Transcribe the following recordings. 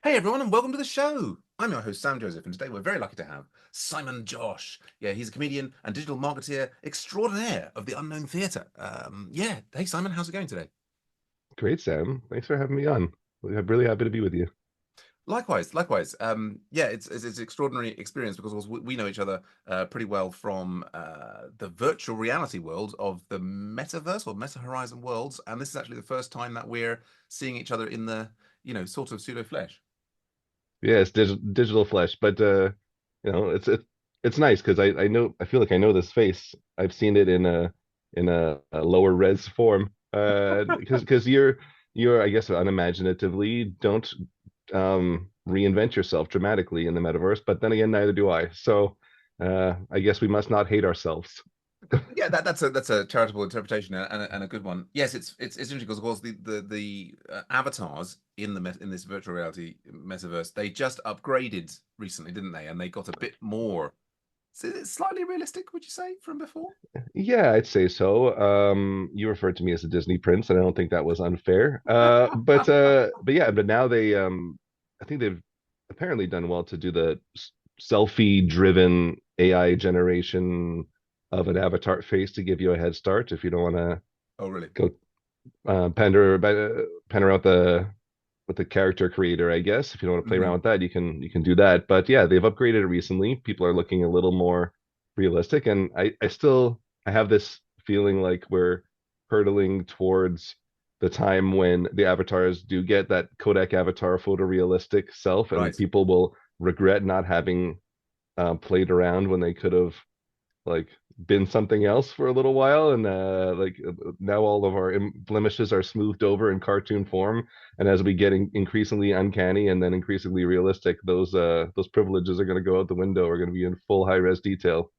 Hey everyone, and welcome to the show. I'm your host, Sam Joseph, and today we're very lucky to have Simon Josh. Yeah, he's a comedian and digital marketeer extraordinaire of the Unknown Theatre. Yeah, hey Simon, how's it going today? Great, Sam. Thanks for having me on. I'm really happy to be with you. Likewise, likewise. Yeah, it's an extraordinary experience because of course, we know each other pretty well from the virtual reality world of the metaverse or Meta Horizon worlds, and this is actually the first time that we're seeing each other in the sort of pseudo flesh. Yeah, it's digital flesh, but it's nice because I feel like I know this face. I've seen it in a lower res form. Because you're I guess unimaginatively don't reinvent yourself dramatically in the metaverse, but then again, neither do I. So I guess we must not hate ourselves. Yeah, that's a charitable interpretation and a good one. Yes, it's interesting because of course the avatars in in this virtual reality metaverse they just upgraded recently, didn't they? And they got a bit more slightly realistic, would you say, from before? Yeah, I'd say so. You referred to me as a Disney prince, and I don't think that was unfair. But yeah, but now I think they've apparently done well to do the selfie-driven AI generation of an avatar face to give you a head start if you don't want to Oh, really? go pander out the with the character creator, I guess. If you don't want to play around Hmm. with that, you can do that. But yeah, they've upgraded it recently. People are looking a little more realistic, and I have this feeling like we're hurtling towards the time when the avatars do get that Kodak avatar photorealistic self, and Right. people will regret not having played around when they could have like been something else for a little while, and now all of our blemishes are smoothed over in cartoon form, and as we get increasingly uncanny and then increasingly realistic, those privileges are going to go out the window. We're going to be in full high res detail.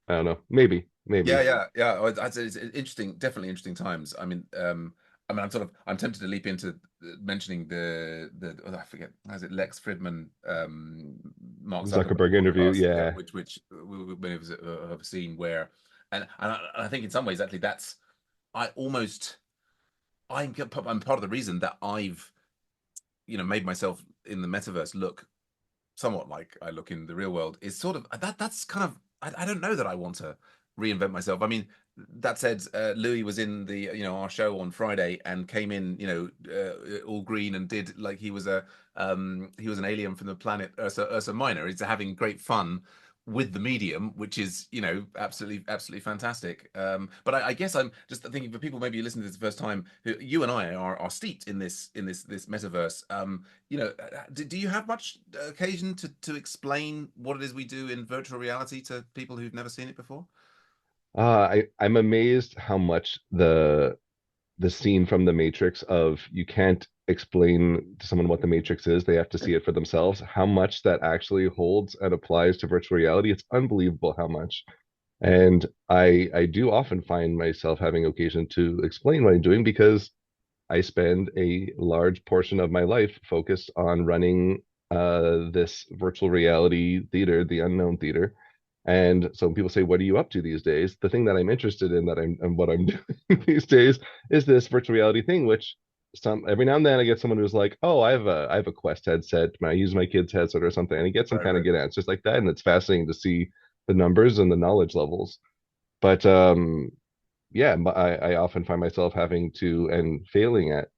I don't know, Yeah, maybe yeah, yeah. I'd say it's interesting, definitely interesting times. I mean, I'm tempted to leap into mentioning I forget, how's it, Lex Fridman, Mark Zuckerberg Zuckerberg interview. podcast, yeah, Yeah, which many of us have seen where, and I think in some ways actually that's I almost I'm part of the reason that I've made myself in the metaverse look somewhat like I look in the real world is sort of that's kind of I don't know that I want to reinvent myself. I mean, that said, Louis was in the our show on Friday and came in all green and did like he was an alien from the planet Ursa Minor. He's having great fun with the medium, which is absolutely fantastic. But I guess I'm just thinking for people maybe listening to this the first time, who you and I are steeped in this metaverse. Do you have much occasion to explain what it is we do in virtual reality to people who've never seen it before? I'm amazed how much the scene from the Matrix of you can't explain to someone what the Matrix is, they have to see it for themselves, how much that actually holds and applies to virtual reality. It's unbelievable how much. And I do often find myself having occasion to explain what I'm doing because I spend a large portion of my life focused on running this virtual reality theater, the Unknown Theater. And so when people say, "What are you up to these days?" The thing that I'm interested in, that I'm and what I'm doing these days, is this virtual reality thing. Which some every now and then I get someone who's like, "Oh, I have a Quest headset. I use my kid's headset or something," and I get some Right, kind of right. good answers like that. And it's fascinating to see the numbers and the knowledge levels. But yeah, I often find myself having to and failing at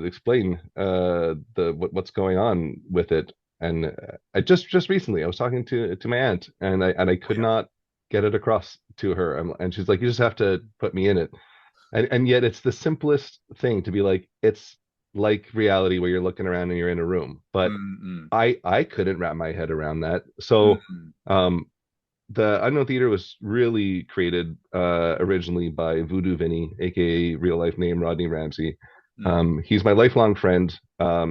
explain what's going on with it. And I just recently I was talking to my aunt, and I Oh could yeah. not get it across to her. And she's like, "You just have to put me in it." And yet it's the simplest thing to be like, it's like reality where you're looking around and you're in a room. But Mm-mm. I couldn't wrap my head around that. So Mm-mm. um the Unknown Theater was really created originally by Voodoo Vinny, aka real life name Rodney Ramsey. Mm. He's my lifelong friend.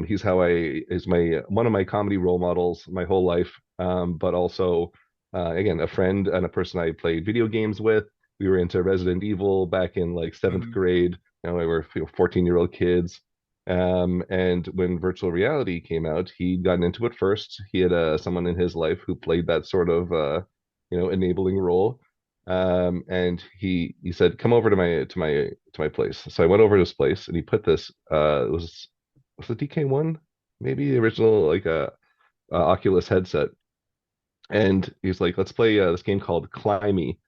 He's how I is my one of my comedy role models my whole life. But also again a friend and a person I played video games with. We were into Resident Evil back in like seventh Mm-hmm. grade. We were 14-year-old kids. And when virtual reality came out, he'd gotten into it first. He had someone in his life who played that sort of enabling role. And he said, "Come over to my place." So I went over to his place, and he put this. It was the DK1? maybe the original like Oculus headset, and he's like, let's play this game called Climby.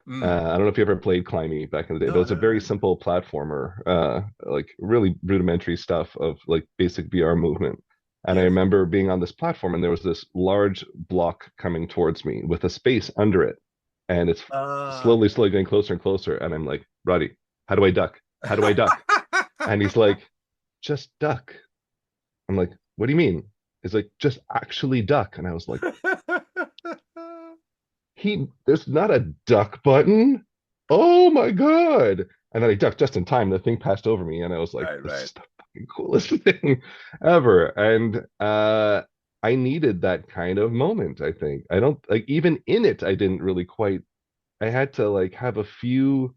Mm. I don't know if you ever played Climby back in the day, but No, it I was a don't very know. simple platformer, like really rudimentary stuff of like basic VR movement. And I Yes. remember being on this platform, and there was this large block coming towards me with a space under it, and it's Uh, slowly getting closer and closer. And I'm like, Roddy, how do I duck? How do I duck? And he's like, just duck. I'm like, what do you mean? He's like, just actually duck. And I was like, there's not a duck button. Oh my God. And then I ducked just in time. The thing passed over me, and I was like, right, this right. is the fucking coolest thing ever. And I needed that kind of moment, I think. I don't like even in it, I didn't really quite I had to like have a few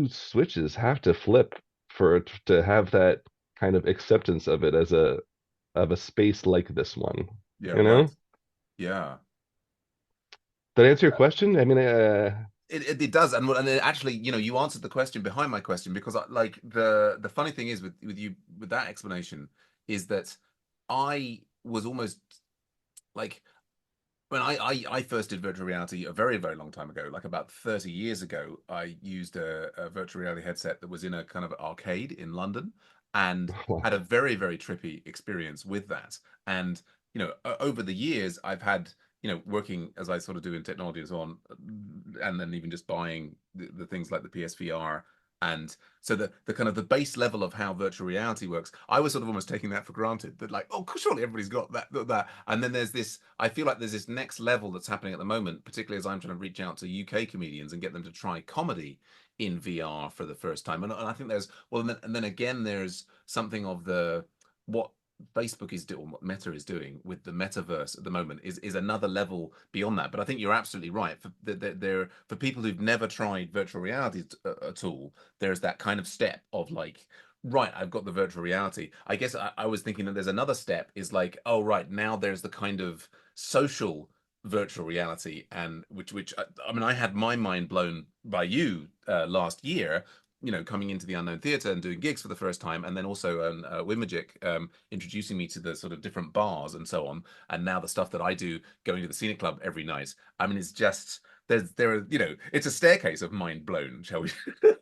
switches have to flip for it to have that kind of acceptance of it as a space like this one. Yeah, You right. know? Yeah. Did I answer your question? I mean, It does, and it actually, you answered the question behind my question because, like, the funny thing is with you with that explanation is that I was almost like when I first did virtual reality a very, very long time ago, like about 30 years ago, I used a virtual reality headset that was in a kind of arcade in London and had a wow. very, very trippy experience with that. And, over the years, I've had, working as I sort of do in technology and so on, and then even just buying the things like the PSVR. And so the kind of the base level of how virtual reality works, I was sort of almost taking that for granted. That like, oh, surely everybody's got that. And then there's this. I feel like there's this next level that's happening at the moment, particularly as I'm trying to reach out to UK comedians and get them to try comedy in VR for the first time. And I think there's well, and then again, there's something of the what Facebook is doing, what Meta is doing with the metaverse at the moment is another level beyond that. But I think you're absolutely right. For people who've never tried virtual reality at all, there's that kind of step of like, right, I've got the virtual reality. I guess I was thinking that there's another step is like, oh right, now there's the kind of social virtual reality, and which I mean I had my mind blown by you last year, coming into the Unknown Theatre and doing gigs for the first time, and then also Wimajik introducing me to the sort of different bars and so on, and now the stuff that I do going to the Scenic Club every night. I mean, it's just there are it's a staircase of mind blown, shall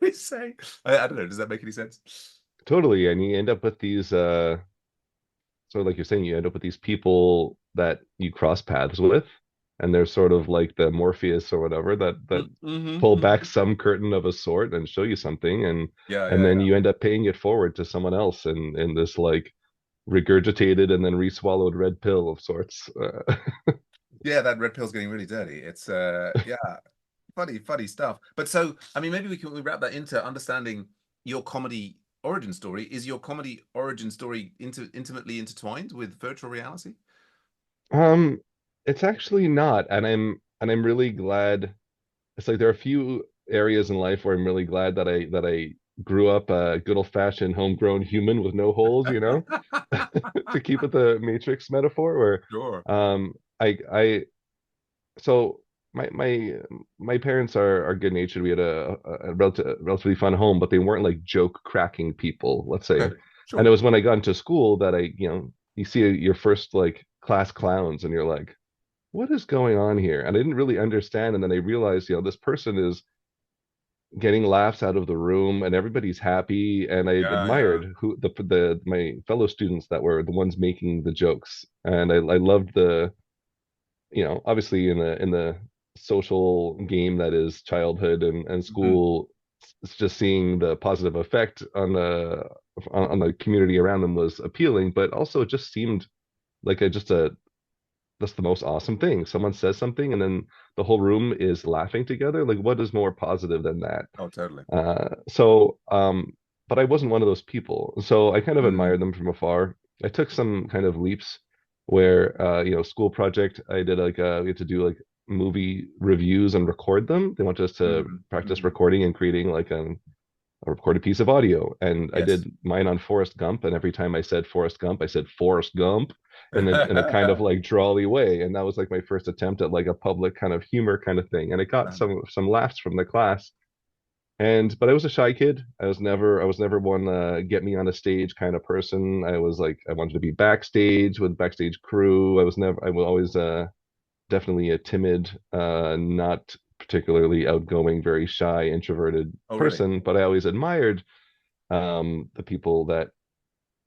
we say? I don't know. Does that make any sense? Totally. And you end up with these sort of like you're saying, you end up with these people that you cross paths with, and they're sort of like the Morpheus or whatever that pull back Mm-hmm. some curtain of a sort and show you something, and Yeah, and yeah, then yeah. you end up paying it forward to someone else in this like regurgitated and then reswallowed red pill of sorts. Yeah, that red pill's getting really dirty. It's yeah, funny stuff. But so, I mean, maybe we wrap that into understanding your comedy origin story. Is your comedy origin story intimately intertwined with virtual reality? Um, it's actually not, and I'm really glad. It's like there are a few areas in life where I'm really glad that I grew up a good old-fashioned homegrown human with no holes, to keep with the Matrix metaphor, where Sure. I so my parents are good natured. We had a relatively fun home, but they weren't like joke cracking people, let's say. Okay. And it Sure. was when I got into school that you see your first like class clowns, and you're like, what is going on here? And I didn't really understand. And then I realized, this person is getting laughs out of the room and everybody's happy. And I Yeah, yeah. admired who the my fellow students that were the ones making the jokes. And I loved obviously in the social game that is childhood and Mhm. school, it's just seeing the positive effect on the community around them was appealing, but also it just seemed like just a that's the most awesome thing. Someone says something and then the whole room is laughing together. Like, what is more positive than that? Oh, totally. But I wasn't one of those people. So I kind of Mm, admired them from afar. I took some kind of leaps where, school project, I did like, we had to do like movie reviews and record them. They wanted us to mm, practice mm. recording and creating like a recorded piece of audio. And I Yes. did mine on Forrest Gump. And every time I said Forrest Gump, I said Forrest Gump in a kind of like drawly way. And that was like my first attempt at like a public kind of humor kind of thing. And it got some laughs from the class. And but I was a shy kid. I was never one get me on a stage kind of person. I was like I wanted to be backstage with backstage crew. I was always definitely a timid, not particularly outgoing, very shy, introverted Oh, really? person, but I always admired the people that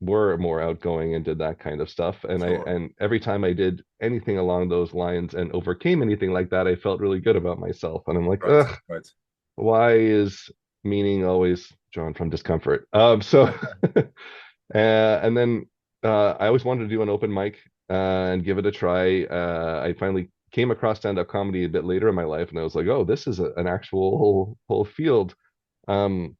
were more outgoing and did that kind of stuff. Sure. And every time I did anything along those lines and overcame anything like that, I felt really good about myself. And I'm like, Right. ugh, Right. why is meaning always drawn from discomfort? And then I always wanted to do an open mic and give it a try. I finally came across stand-up comedy a bit later in my life, and I was like, oh, this is an actual whole field. Um,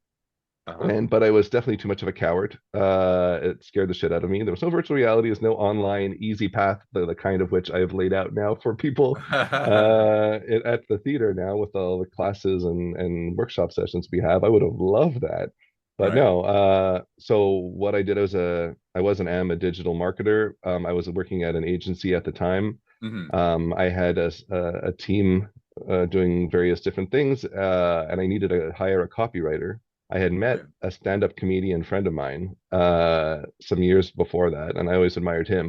Uh-huh. and but I was definitely too much of a coward. It scared the shit out of me. There was no virtual reality, there's no online easy path, the kind of which I have laid out now for people at the theater now with all the classes and workshop sessions we have. I would have loved that. But Right. no, so what I did was I was an am a digital marketer. I was working at an agency at the time. Hmm. I had a team doing various different things, and I needed to hire a copywriter. I had met Brilliant. a stand-up comedian friend of mine some years before that, and I always admired him.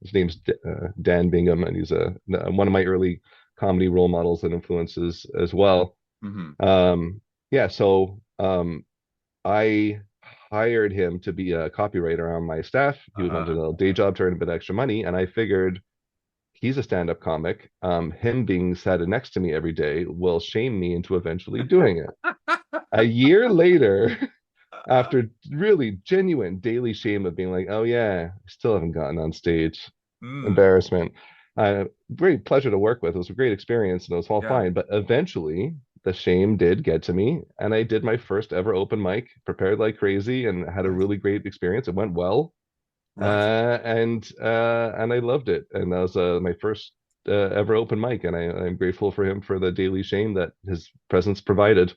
His name's Dan Bingham, and he's one of my early comedy role models and influences as well. Hmm. Um, yeah, so I hired him to be a copywriter on my staff. He wanted Uh-huh. a day job to earn a bit of extra money, and I figured he's a stand-up comic. Him being sat next to me every day will shame me into eventually doing it. A year later, after really genuine daily shame of being like, oh yeah, I still haven't gotten on stage, Mm. embarrassment. Great pleasure to work with. It was a great experience and it was all Yeah. fine. But eventually, the shame did get to me, and I did my first ever open mic, prepared like crazy, and had a Right. really great experience. It went well, Right. and I loved it. And that was my first ever open mic, and I'm grateful for him for the daily shame that his presence provided.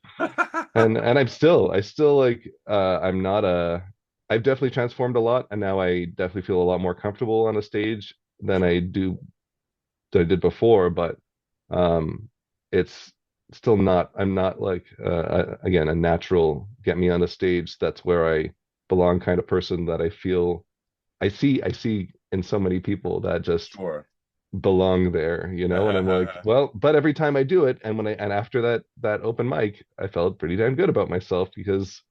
And I still like I'm not a I've definitely transformed a lot, and now I definitely feel a lot more comfortable on a stage than Sure. I did before. But it's still not I'm not like again a natural get me on a stage that's where I belong kind of person that I feel I see in so many people that just Sure. belong there, you know? And I'm like, well, but every time I do it, and after that open mic, I felt pretty damn good about myself because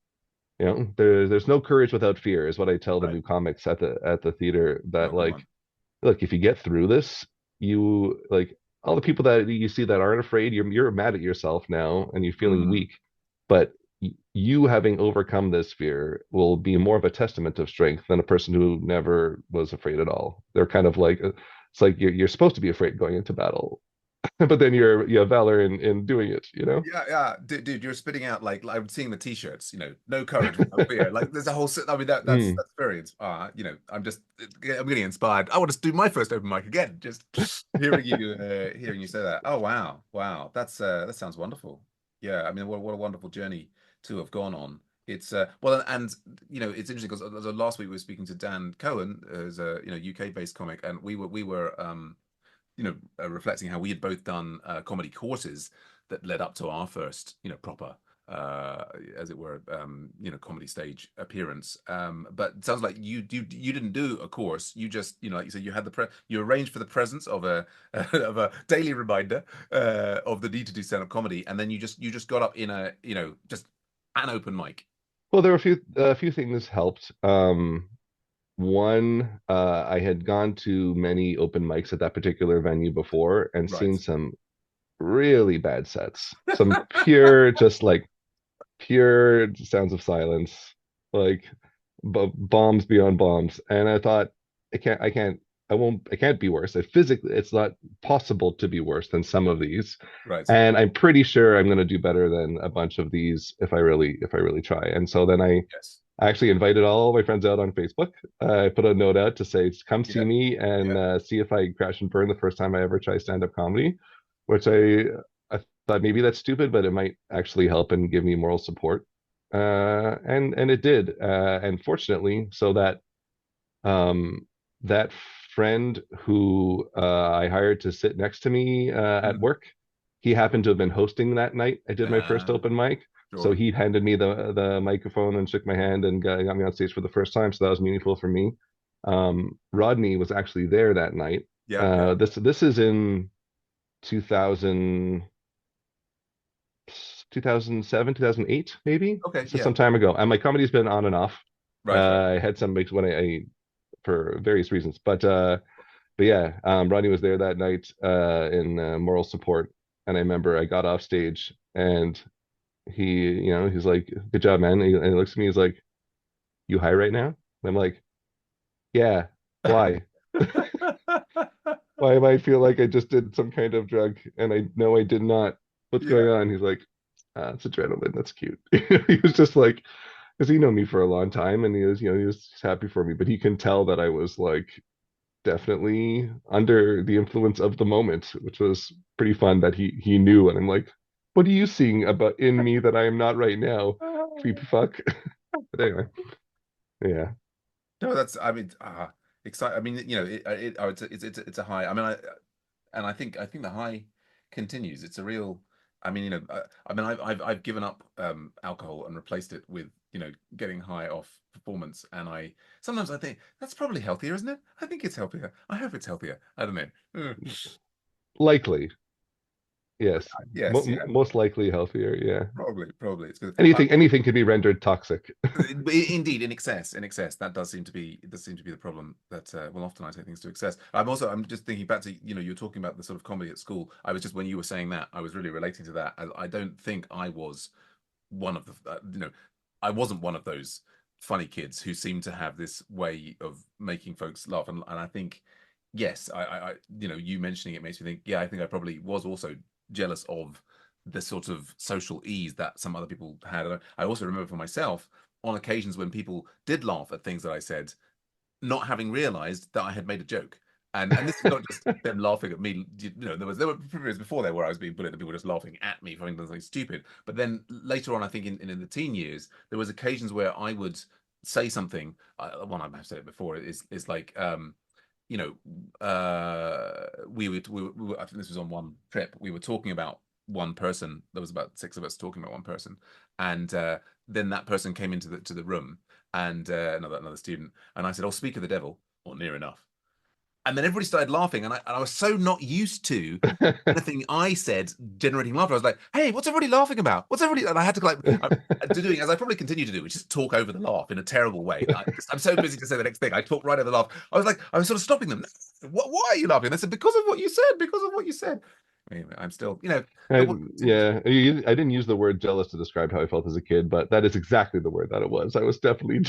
there's no courage without fear is what I tell the Right. new comics at the theater Oh, that come like on. look, if you get through this, you like all the people that you see that aren't afraid, you're mad at yourself now and you're feeling Mm. weak. But you having overcome this fear will be more of a testament of strength than a person who never was afraid at all. They're kind of like it's like you're supposed to be afraid going into battle, but then you have valor in doing it, you know? Yeah, yeah, dude, you're spitting out like I'm seeing the t-shirts, no courage without fear. Like there's a whole, I mean Mm. that's very, I'm just, I'm getting inspired. I want to do my first open mic again. Just hearing you say that. Oh wow, wow, that sounds wonderful. Yeah, I mean, what a wonderful journey to have gone on. It's well, and it's interesting because last week we were speaking to Dan Cohen, who's a UK based comic, and we were reflecting how we had both done comedy courses that led up to our first, proper, as it were, comedy stage appearance. But it sounds like you didn't do a course. You just, like you said, you had you arranged for the presence of a of a daily reminder of the need to do stand up comedy, and then you just got up in just an open mic. Well, there were a few things helped. One, I had gone to many open mics at that particular venue before and Right. seen some really bad sets. Some pure, just like pure sounds of silence, like bombs beyond bombs. And I thought, I can't be worse. It's not possible to be worse than some of these. Right. And I'm pretty sure I'm going to do better than a bunch of these if I really try. And so then Yes. I actually invited all my friends out on Facebook. I put a note out to say, come see Yeah. me and Yeah. see if I crash and burn the first time I ever try stand-up comedy, which I thought maybe that's stupid, but it might actually help and give me moral support. And it did. And fortunately, so um, that friend who I hired to sit next to me at Mm. work, he happened to have been hosting that night. I did my first Uh, open mic. So Sure. he handed me the microphone and shook my hand and got me on stage for the first time. So that was meaningful for me. Rodney was actually there that night. Yeah. Yeah. This is in 2000, 2007, 2008, maybe. Okay. So Yeah. some time ago. And my comedy's been on and off. Right. Right. I had some weeks when I for various reasons, but yeah, Rodney was there that night in moral support, and I remember I got off stage and he's like, "Good job, man." And he looks at me, he's like, "You high right now?" And I'm like, "Yeah." Why? Why do I feel like I just did some kind of drug and I know I did not? What's Yeah. going on? He's like, "It's adrenaline. That's cute." He was just like, because he known me for a long time, and he was happy for me, but he can tell that I was like definitely under the influence of the moment, which was pretty fun that he knew. And I'm like, "What are you seeing about in me that I am not right now? Creepy fuck." But anyway, yeah. No, that's. I mean, exciting. I mean, it's a high. I mean, I think the high continues. It's a real. I mean, I mean, I've given up alcohol and replaced it with getting high off performance. And I sometimes I think that's probably healthier, isn't it? I think it's healthier. I hope it's healthier. I don't know. Likely, yes. Yes, yeah, Most likely healthier, yeah. probably it's good. Anything can be rendered toxic. Indeed, in excess, that does seem to be the problem. That well, often I take things to excess. I'm just thinking back to you're talking about the sort of comedy at school. I was just when you were saying that, I was really relating to that. I don't think I was one of the I wasn't one of those funny kids who seem to have this way of making folks laugh, and I think yes, you mentioning it makes me think. Yeah, I think I probably was also jealous of the sort of social ease that some other people had. And I also remember for myself on occasions when people did laugh at things that I said, not having realized that I had made a joke. And this is not just them laughing at me. There were periods before there where I was being bullied and people were just laughing at me for having done something stupid. But then later on, I think in the teen years, there was occasions where I would say something. One I've said it before is like I think this was on one trip. We were talking about one person. There was about six of us talking about one person, and then that person came into the room, and another student, and I said, "Oh, speak of the devil," or near enough. And then everybody started laughing, and I was so not used to anything I said generating laughter. I was like, "Hey, what's everybody laughing about? What's everybody?" And I had to to doing as I probably continue to do, which is talk over the laugh in a terrible way. I'm so busy to say the next thing. I talk right over the laugh. I was sort of stopping them. Why are you laughing? And they said, "Because of what you said. Because of what you said." Anyway, I'm still, I I, want to continue to. yeah, I didn't use the word jealous to describe how I felt as a kid, but that is exactly the word that it was. I was definitely.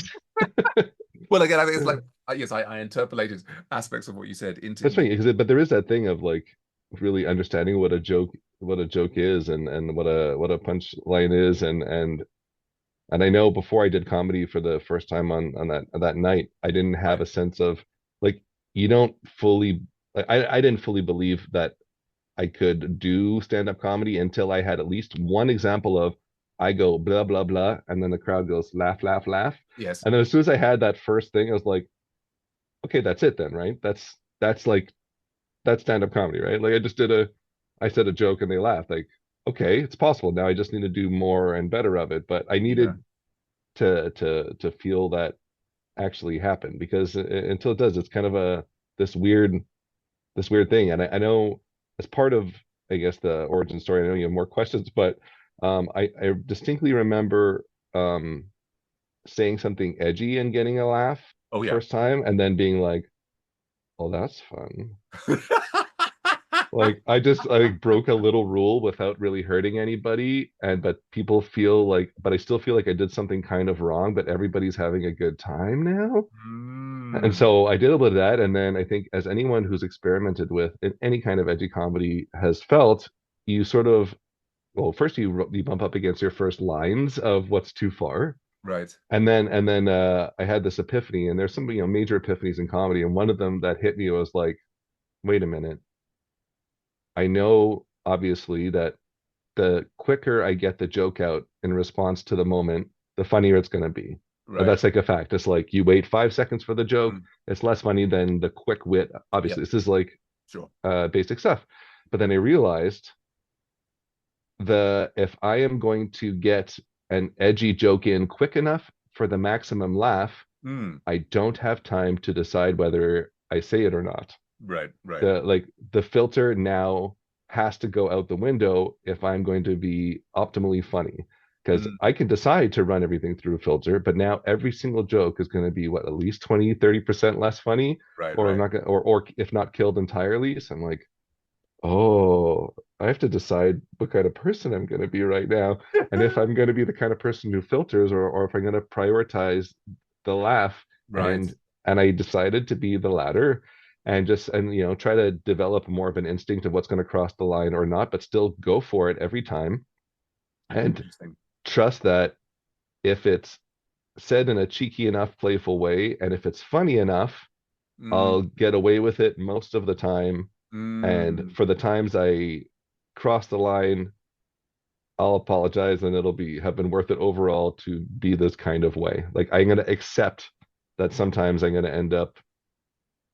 Well, again, I think it's like yes, I interpolated aspects of what you said That's into. funny because but there is that thing of like really understanding what a joke is and what a punchline is and I know before I did comedy for the first time on that night, I didn't have Right. a sense of like you don't fully I didn't fully believe that I could do stand-up comedy until I had at least one example of I go blah blah blah and then the crowd goes laugh laugh laugh. Yes. And then as soon as I had that first thing, I was like, okay, that's it then, right? That's like that's stand-up comedy, right? Like I said a joke and they laughed. Like, okay, it's possible. Now I just need to do more and better of it. But I Yeah. needed to feel that actually happen because until it does, it's kind of a this weird this weird thing. And I know as part of I guess the origin story, I know you have more questions, but I distinctly remember saying something edgy and getting a laugh Oh the yeah. first time, and then being like, "Oh, that's fun." Like I broke a little rule without really hurting anybody, and but people feel like, but I still feel like I did something kind of wrong, but everybody's having a good time now. And Mm, so I did a bit of that, and then I think as anyone who's experimented with any kind of edgy comedy has felt, you sort of well, first you bump up against your first lines of what's too far, right. and then I had this epiphany, and there's some major epiphanies in comedy, and one of them that hit me was like, wait a minute, I know obviously that the quicker I get the joke out in response to the moment, the funnier it's going to be. And Right. that's like a fact. It's like you wait 5 seconds for the joke. Mm, It's less funny than the quick wit. yep. Obviously, this is like Sure. basic stuff. But then I realized the if I am going to get an edgy joke in quick enough for the maximum laugh, Mm. I don't have time to decide whether I say it or not. Right, right. The filter now has to go out the window if I'm going to be optimally funny. Because Mm. I can decide to run everything through a filter, but now every single joke is going to be what, at least 20, 30% less funny, Right, or I'm right. not gonna, or if not killed entirely. So I'm like, oh, I have to decide what kind of person I'm going to be right now. And if I'm going to be the kind of person who filters, or if I'm going to prioritize the laugh. Right. And I decided to be the latter, and try to develop more of an instinct of what's going to cross the line or not, but still go for it every time and Interesting. trust that if it's said in a cheeky enough, playful way, and if it's funny enough, Mm. I'll get away with it most of the time. And Mm. for the times I cross the line, I'll apologize and it'll be have been worth it overall to be this kind of way. Like I'm gonna accept that sometimes I'm gonna end up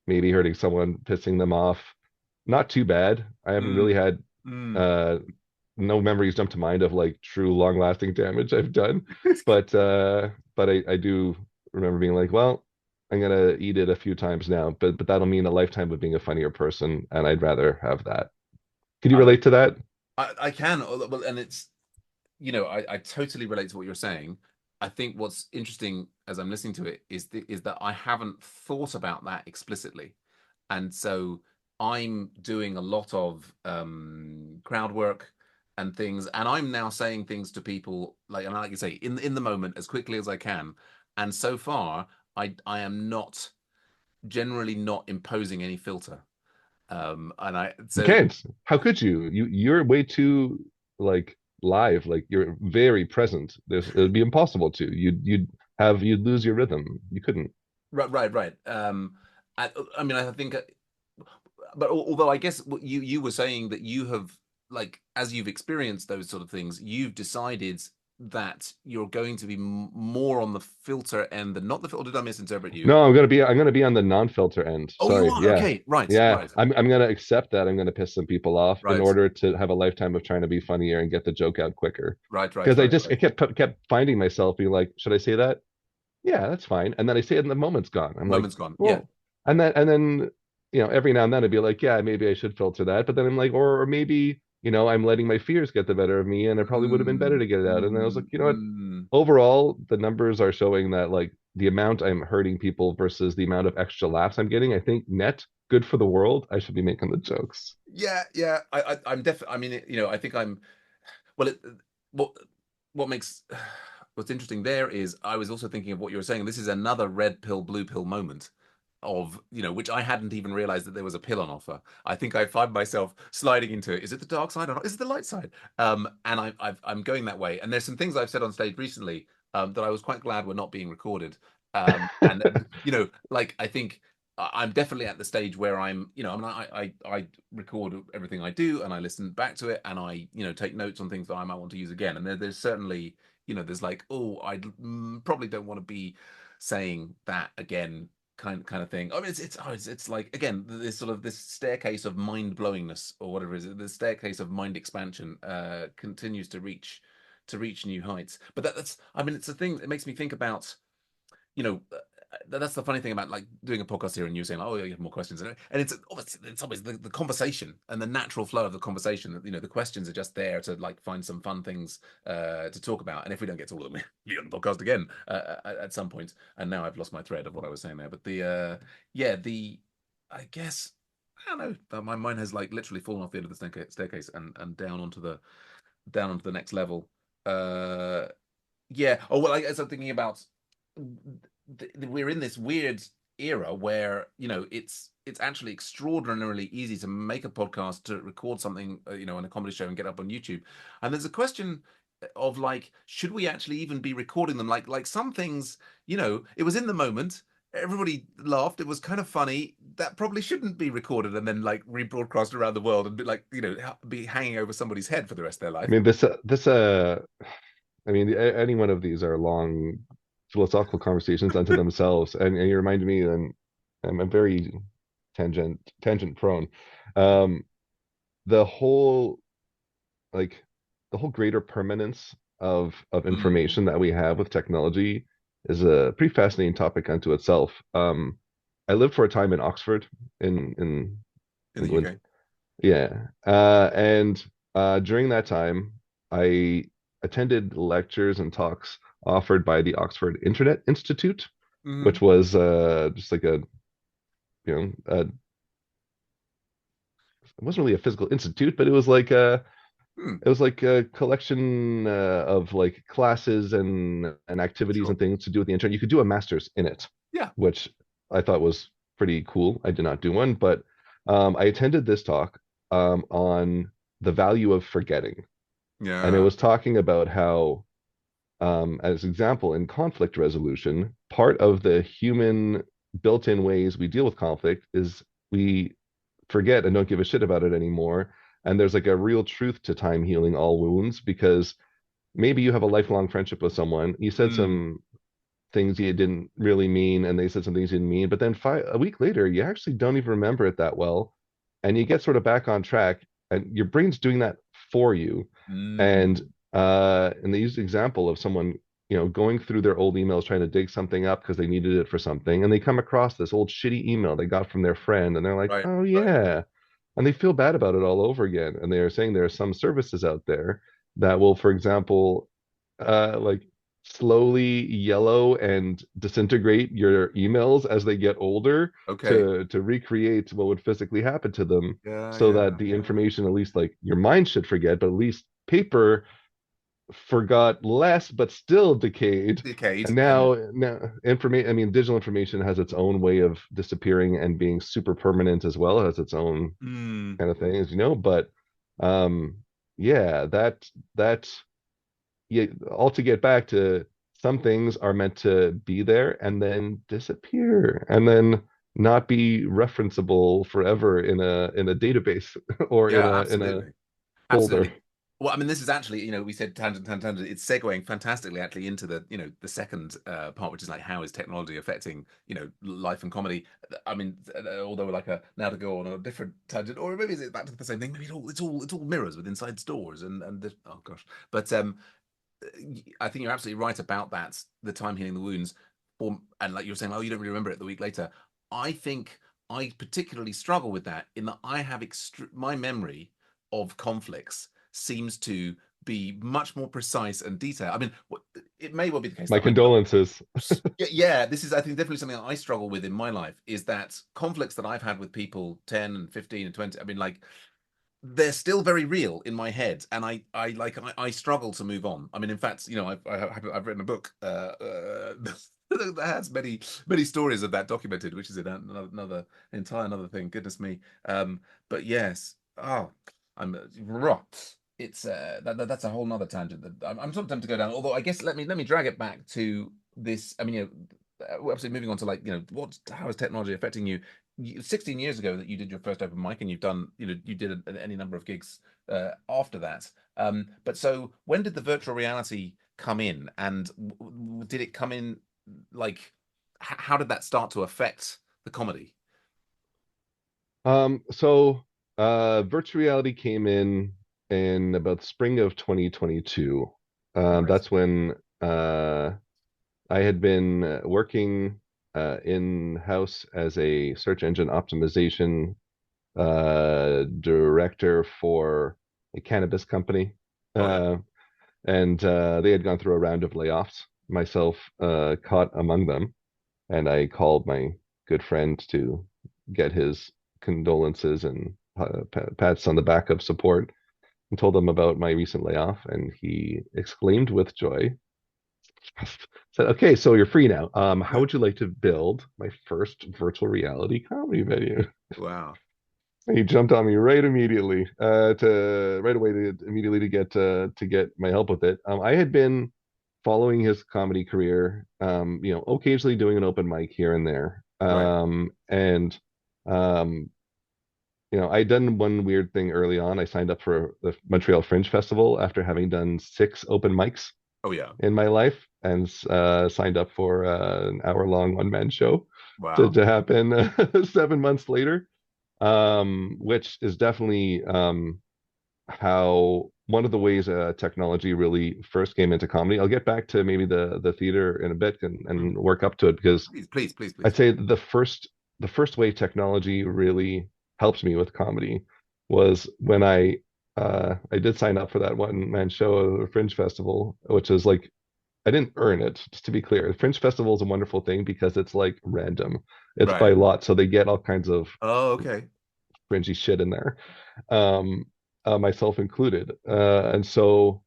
maybe hurting someone, pissing them off. Not too bad. I haven't Mm. really had Mm. uh no memories jump to mind of like true long lasting damage I've done. But I do remember being like, well, I'm gonna eat it a few times now, but that'll mean a lifetime of being a funnier person, and I'd rather have that. Can you I, relate to that? I can, well, and it's, I totally relate to what you're saying. I think what's interesting as I'm listening to it is that I haven't thought about that explicitly. And so I'm doing a lot of crowd work and things, and I'm now saying things to people like you say, in the moment as quickly as I can. And so far, I am not generally not imposing any filter. And I You so can't. How could you? You're way too like live. Like you're very present. It'd be impossible to. You'd lose your rhythm. You couldn't. right, right, right. I mean, I think, but although I guess what you were saying that you have, like, as you've experienced those sort of things, you've decided that you're going to be more on the filter end than not the filter. Did I misinterpret you? No, I'm gonna be on the non-filter end. Oh, you Sorry. are. Yeah. Okay, right, Yeah. right, I'm gonna accept that I'm gonna piss some people off in right, order to have a lifetime of trying to be funnier and get the joke out quicker. right, right, Because right, I right. kept finding myself being like, should I say that? Yeah, that's fine. And then I say it and the moment's gone. I'm like, Moment's gone. Yeah. well, and then every now and then I'd be like, yeah, maybe I should filter that. But then I'm like, or maybe, I'm letting my fears get the better of me and it probably would have been better Mm, to get it out. And then I was like, mm, you know what? mm. Overall, the numbers are showing that like the amount I'm hurting people versus the amount of extra laughs I'm getting, I think net good for the world. I should be making the jokes. Yeah, yeah. I'm definitely. I mean, I think I'm. Well, what what makes what's interesting there is I was also thinking of what you were saying. This is another red pill, blue pill moment of, which I hadn't even realized that there was a pill on offer. I think I find myself sliding into it. Is it the dark side or not? Is it the light side? And I'm going that way. And there's some things I've said on stage recently that I was quite glad were not being recorded. And like I think I'm definitely at the stage where I mean, I record everything I do and I listen back to it and I, take notes on things that I might want to use again. And there's certainly, there's like, oh, I probably don't want to be saying that again, kind of thing. I mean, it's like, again, this sort of this staircase of mind blowingness or whatever it is, the staircase of mind expansion continues to reach new heights. But that's, I mean, it's a thing that makes me think about, you know, that's the funny thing about like doing a podcast here and you saying, like, oh, yeah, you have more questions. And it's always the conversation and the natural flow of the conversation that, the questions are just there to like find some fun things to talk about. And if we don't get to all of them, be on the podcast again at some point. And now I've lost my thread of what I was saying there. But I guess, I don't know, my mind has like literally fallen off the end of the staircase and down onto the next level. Uh, yeah. Oh well, I guess I'm thinking about we're in this weird era where it's actually extraordinarily easy to make a podcast, to record something, in a comedy show and get up on YouTube. And there's a question of like, should we actually even be recording them? Like some things, it was in the moment. Everybody laughed. It was kind of funny. That probably shouldn't be recorded and then like rebroadcast around the world and be like, be hanging over somebody's head for the rest of their I life. mean, I mean, any one of these are long philosophical conversations unto themselves, and you remind me, and I'm very tangent prone. Um, the whole like the whole greater permanence of Mm. information that we have with technology is a pretty fascinating topic unto itself. I lived for a time in Oxford in In the England. UK. Yeah. And during that time, I attended lectures and talks offered by the Oxford Internet Institute, Hmm. which was just like a, it wasn't really a physical institute, but Hmm. it was like a collection of like classes and activities Sure. and things to do with the internet. You could do a master's in it, Yeah. which I thought was pretty cool. I did not do one, but I attended this talk on the value of forgetting. And it Yeah. was talking about how, as example, in conflict resolution, part of the human built-in ways we deal with conflict is we forget and don't give a shit about it anymore. And there's like a real truth to time healing all wounds because maybe you have a lifelong friendship with someone. You said Mm. some things you didn't really mean, and they said some things you didn't mean, but then a week later, you actually don't even remember it that well. And you get sort of back on track, and your brain's doing that for you. And Mm. and they used the example of someone, going through their old emails trying to dig something up because they needed it for something, and they come across this old shitty email they got from their friend, and they're like, Right. "Oh Right. yeah," and they feel bad about it all over again. And they are saying there are some services out there that will, for example, like slowly yellow and disintegrate your emails as they get older Okay. to recreate what would physically happen to them Yeah. so Yeah. that the information, at least like your mind should forget, but at least paper forgot less but still decayed. Decade. And And now information, I mean, digital information has its own way of disappearing and being super permanent as well. It has its own mm. kind of thing, as you know. But um yeah, that yeah, all to get back to, some things are meant to be there and then disappear and then not be referenceable forever in a database or Yeah. in a Absolutely. folder. Absolutely. Well, I mean, this is actually, we said tangent, tangent, tangent. It's segueing fantastically actually into the second part, which is like how is technology affecting, life and comedy. I mean, although like now to go on a different tangent, or maybe it's back to the same thing. Maybe it's all mirrors with inside stores and this, oh gosh. But I think you're absolutely right about that. The time healing the wounds, and like you were saying, oh, you don't really remember it the week later. I think I particularly struggle with that in that I have my memory of conflicts seems to be much more precise and detailed. I mean, it may well be the case My that condolences. yeah, yeah, this is I think definitely something that I struggle with in my life is that conflicts that I've had with people 10 and 15 and 20. I mean, like they're still very real in my head, and I struggle to move on. I mean, in fact, I've written a book that has many stories of that documented, which is another entire another thing. Goodness me. But yes, oh, I'm rot. It's that's a whole nother tangent that I'm sort of tempted to go down. Although I guess let me drag it back to this. I mean, we're absolutely moving on to like how is technology affecting you 16 years ago that you did your first open mic and you've done you did any number of gigs after that but so when did the virtual reality come in and did it come in like how did that start to affect the comedy? So virtual reality came in about spring of 2022. Right. That's when I had been working in-house as a search engine optimization director for a cannabis company. Oh yeah. Uh, and they had gone through a round of layoffs, myself caught among them. And I called my good friend to get his condolences and pats on the back of support and told him about my recent layoff. And he exclaimed with joy, said, "Okay, so you're free now. How would you like to build my first virtual reality comedy venue?" Wow. And he jumped on me right immediately, to right away to immediately to get my help with it. I had been following his comedy career, occasionally doing an open mic here and there. Right. And I'd done one weird thing early on. I signed up for the Montreal Fringe Festival after having done 6 open mics Oh yeah. in my life, and signed up for an hour-long one-man show to, Wow. to happen 7 months later, which is definitely how one of the ways technology really first came into comedy. I'll get back to maybe the theater in a bit and Mhm. work up to it because Please, please, please, I'd please. say the first way technology really helped me with comedy was when I did sign up for that one man show at the Fringe Festival, which is like I didn't earn it, just to be clear. The Fringe Festival is a wonderful thing because it's like random. It's by Right. lot, so they get all kinds of Oh, okay. fringy shit in there, um, myself included. And so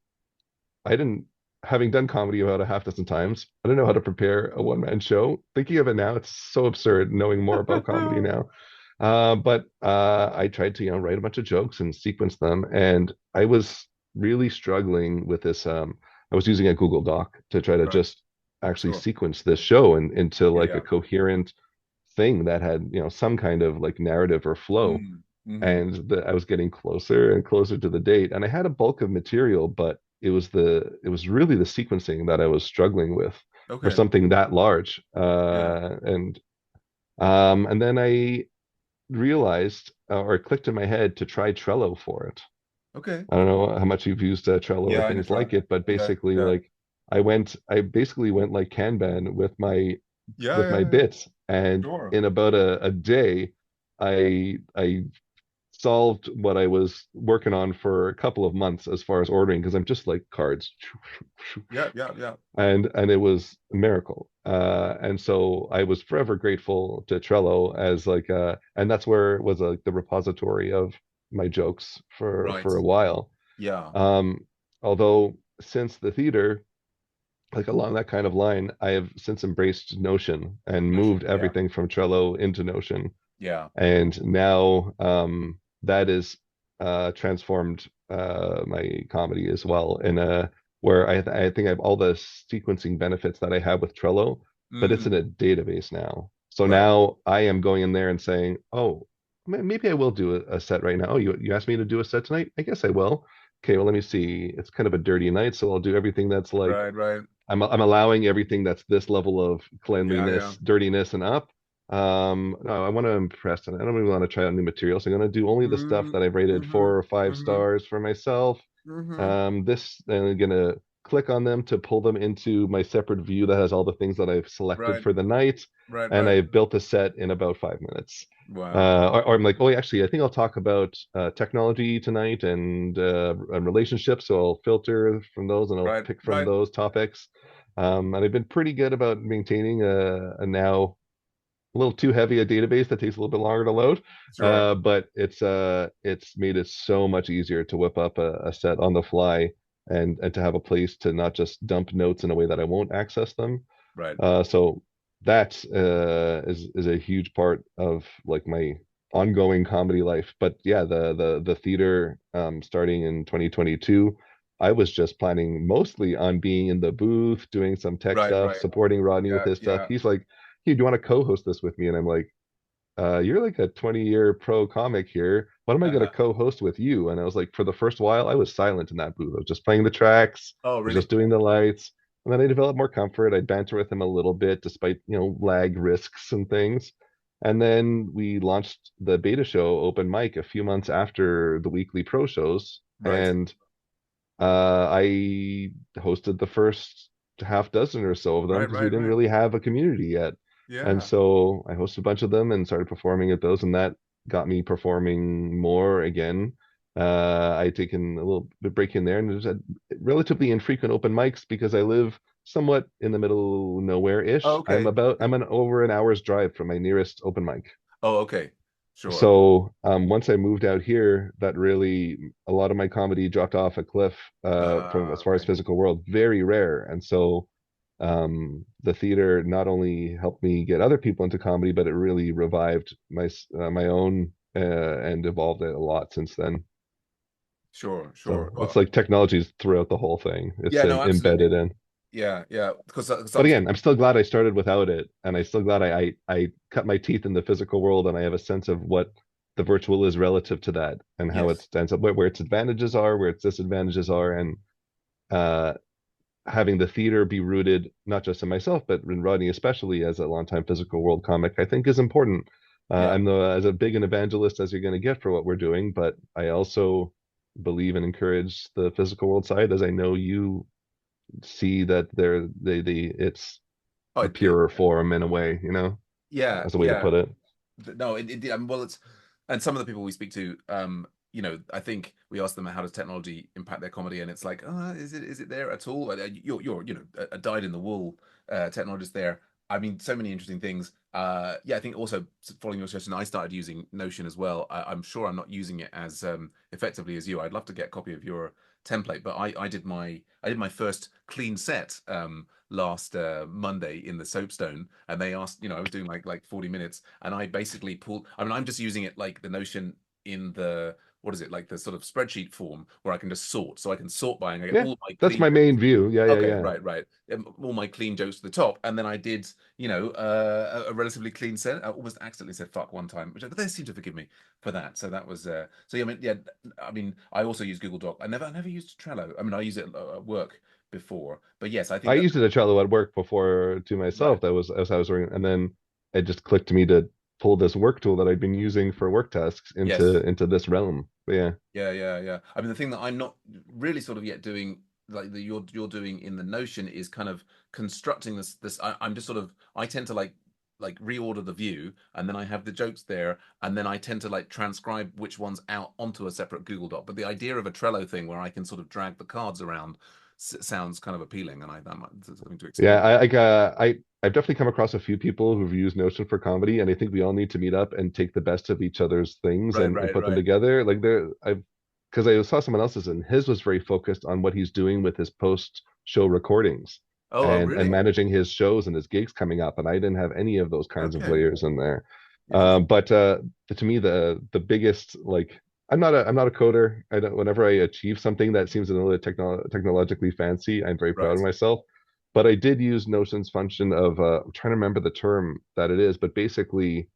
I didn't, having done comedy about a half dozen times, I don't know how to prepare a one-man show. Thinking of it now, it's so absurd knowing more about comedy now. But I tried to, write a bunch of jokes and sequence them, and I was really struggling with this. I was using a Google Doc to try to Right. just actually Sure. sequence this show into Yeah, like a yeah. coherent thing that had, some kind of like narrative or flow. Mm, hmm. And I was getting closer and closer to the date, and I had a bulk of material, but it was really the sequencing that I was struggling with for Okay. something that large. Yeah. And then I realized, or it clicked in my head to try Trello for it. Okay. I don't know how much you've used Trello or Yeah, I know things Trent. like it, but Yeah, basically, yeah. like I basically went like Kanban Yeah, with my yeah, yeah. bits, and Sure. in about a day, I solved what I was working on for a couple of months as far as ordering because I'm just like cards, Yeah, yeah, yeah. and it was a miracle. And so I was forever grateful to Trello as like and that's where it was like the repository of my jokes for Right. for a while. Yeah. Um, Although since the theater, like along that kind of line, I have since embraced Notion and moved Notion. Yeah. everything from Trello into Notion. Yeah. And now that is transformed my comedy as well in a where I think I have all the sequencing benefits that I have with Trello, but it's in a Mm. database now. So Right. now I am going in there and saying, oh, maybe I will do a set right now. Oh, you asked me to do a set tonight? I guess I will. Okay, well, let me see. It's kind of a dirty night, so I'll do everything that's like Right, right. I'm allowing everything that's this level of Yeah, yeah. cleanliness, dirtiness, and up. No, I want to impress, and I don't even want to try out new materials. I'm going to do only the stuff Mm, that I've rated mm-hmm. 4 or 5 stars for myself. Mm-hmm. This, and I'm going to click on them to pull them into my separate view that has all the things that I've selected Right, for the night, right, and right. I've built a set in about 5 minutes. Wow. Or I'm like, oh, actually, I think I'll talk about technology tonight and relationships. So I'll filter from those and I'll Right, pick from right. those topics. And I've been pretty good about maintaining a now a little too heavy a database that takes a little bit longer to load. Sure. But it's made it so much easier to whip up a set on the fly and to have a place to not just dump notes in a way that I won't access them. Right. So that is a huge part of like my ongoing comedy life. But yeah, the theater starting in 2022, I was just planning mostly on being in the booth, doing some tech Right, stuff, right. supporting Rodney with Yeah, his stuff. yeah. He's like, "Hey, do you want to co-host this with me?" And I'm like, you're like a 20-year pro comic here. What am I going to Uh-huh. co-host with you?" And I was like, for the first while, I was silent in that booth. I was just playing the tracks, Oh, I was really? just doing the lights. And then I developed more comfort. I'd banter with him a little bit, despite, lag risks and things. And then we launched the beta show open mic a few months after the weekly pro shows. Right. And I hosted the first half dozen or so of them Right, because we right, didn't right. really have a community yet. And Yeah. so I hosted a bunch of them and started performing at those, and that got me performing more again. I'd taken a little bit break in there, and there's a relatively infrequent open mics because I live somewhat in the middle Oh, nowhere-ish. I'm okay. about I'm an over an hour's drive from my nearest open mic. Oh, okay. Sure. So once I moved out here, that really a lot of my comedy dropped off a cliff from as far as Okay. physical world, very rare. And so the theater not only helped me get other people into comedy, but it really revived my own and evolved it a lot since then. Sure, sure. So it's Well, like technology's throughout the whole thing. It's yeah, no, absolutely. embedded in. Yeah, yeah. Because I But was again, I'm still glad I started without it, and I'm still glad I cut my teeth in the physical world, and I have a sense of what the virtual is relative to that, and how it yes. stands up, where its advantages are, where its disadvantages are, and uh, having the theater be rooted not just in myself, but in Rodney, especially as a longtime physical world comic, I think is important. Yeah. I'm as a big an evangelist as you're going to get for what we're doing, but I also believe and encourage the physical world side, as I know you see that it's Oh, the purer form in a way, you know, yeah, as a way to yeah. put it. No, well, it's and some of the people we speak to, I think we ask them how does technology impact their comedy, and it's like, is it there at all? You're a dyed in the wool technologist there. I mean, so many interesting things. Yeah, I think also following your suggestion, I started using Notion as well. I'm sure I'm not using it as effectively as you. I'd love to get a copy of your template, but I did my first clean set last Monday in the soapstone, and they asked, I was doing like 40 minutes, and I basically pulled. I mean, I'm just using it like the Notion in the what is it like the sort of spreadsheet form where I can just sort. So I can sort by and I get Yeah, all my that's clean my jokes. main view. Yeah, yeah, Okay, yeah. right, right. All my clean jokes to the top, and then I did, a relatively clean set. I almost accidentally said "fuck" one time, but they seem to forgive me for that. So that was, so yeah. I mean, yeah. I mean, I also use Google Doc. I never used Trello. I mean, I use it at work before, but yes, I I think that used it at Trello at work before to right. myself. That was as I was working, and then it just clicked to me to pull this work tool that I'd been using for work tasks Yes. into this realm. But yeah, Yeah, yeah, yeah. I mean, the thing that I'm not really sort of yet doing, like that you're doing in the Notion, is kind of constructing this. I'm just sort of I tend to like reorder the view, and then I have the jokes there, and then I tend to like transcribe which ones out onto a separate Google Doc. But the idea of a Trello thing where I can sort of drag the cards around sounds kind of appealing, and that might something to yeah. explore. I've definitely come across a few people who've used Notion for comedy, and I think we all need to meet up and take the best of each other's things Right, and right, put them right. together. Like there, I've because I saw someone else's and his was very focused on what he's doing with his post show recordings Oh, and really? managing his shows and his gigs coming up. And I didn't have any of those kinds of Okay, layers in there. interesting. But to me, the biggest like I'm not a coder. I don't, whenever I achieve something that seems a little technologically fancy, I'm very proud Right. of myself. But I did use Notion's function of I'm trying to remember the term that it is, but basically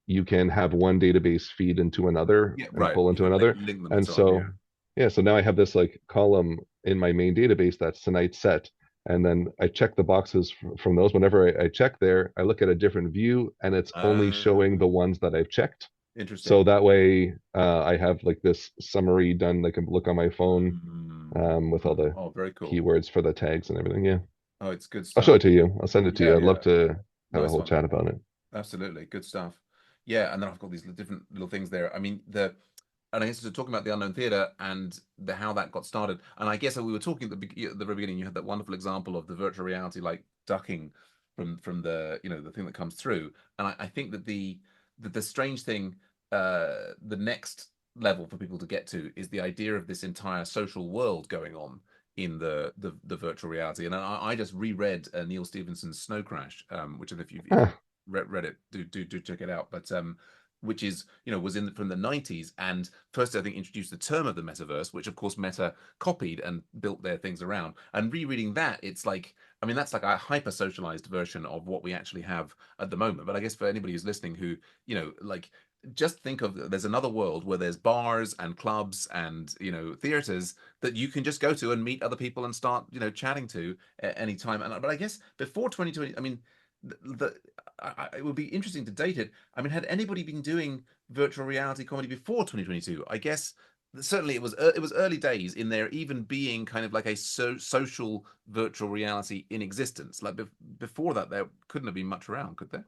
you can have one database feed into another Yeah, and right. pull You into can another. link them and And so on. Yeah. so, yeah, so now I have this like column in my main database that's tonight's set. And then I check the boxes from those. Whenever I check there, I look at a different view and it's only showing the Uh, ones that I've checked. So Interesting. that way I have like this summary done. I can look on my phone with all the Oh, very cool. keywords for the tags and everything. Yeah. Oh, it's good I'll show stuff. it to you. I'll send it to Yeah, you. I'd love yeah. to have a Nice whole one. chat about it. Absolutely. Good stuff. Yeah, and then I've got these different little things there. I mean, and I guess we're talking about the unknown theater and the how that got started. And I guess we were talking at the very beginning. You had that wonderful example of the virtual reality, like ducking from the the thing that comes through. And I think that the strange thing, the next level for people to get to is the idea of this entire social world going on in the virtual reality. And I just reread Neil Stephenson's Snow Crash, which if you've Ah, read it, do check it out. But which is was in from the 90s, and first I think introduced the term of the metaverse, which of course Meta copied and built their things around. And rereading that, it's like, I mean, that's like a hyper socialized version of what we actually have at the moment. But I guess for anybody who's listening who like, just think of, there's another world where there's bars and clubs and theaters that you can just go to and meet other people and start chatting to at any time. And but I guess before 2020, I mean, it would be interesting to date it. I mean, had anybody been doing virtual reality comedy before 2022? I guess certainly it was early days in there even being kind of like a social virtual reality in existence. Like before that, there couldn't have been much around, could there?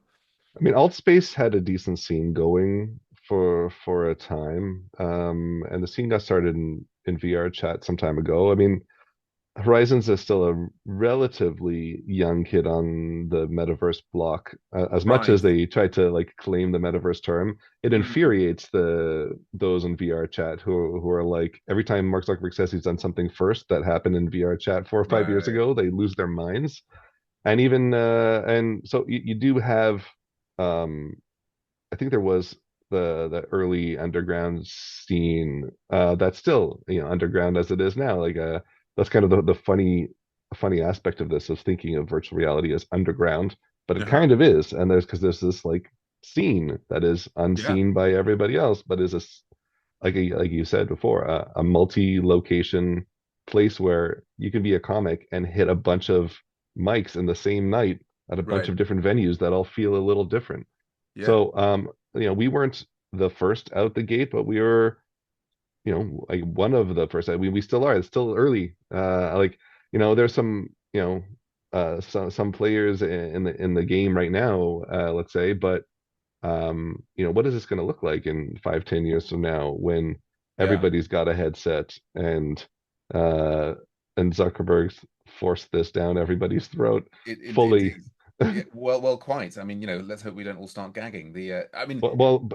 I mean, Altspace had a decent scene going for a time, and the scene got started in VR chat some time ago. I mean, Horizons is still a relatively young kid on the metaverse block. As much Right. as they try to like claim the metaverse term, it Mm, infuriates those in VR chat who are like every time Mark Zuckerberg says he's done something first that happened in VR chat 4 or 5 years right. ago, they lose their minds. And even and so you do have um I think there was the early underground scene that's still underground as it is now. Like that's kind of the funny aspect of this of thinking of virtual reality as underground, but it Uh-huh. kind of is. And there's this like scene that is Yeah. unseen by everybody else, but is like you said before, a multi-location place where you can be a comic and hit a bunch of mics in the same night at a bunch Right. of different venues that all feel a little different. Yeah. So, we weren't the first out the gate, but we were like one of the first, we still are, it's still early. Like, there's some, some players in the game right now, let's say, but what is this going to look like in 5, 10 years from now when Yeah. everybody's got a headset uh and Zuckerberg's forced this down everybody's throat fully. Indeed. Yeah, well, quite. I mean, let's hope we don't all start gagging. I mean, But go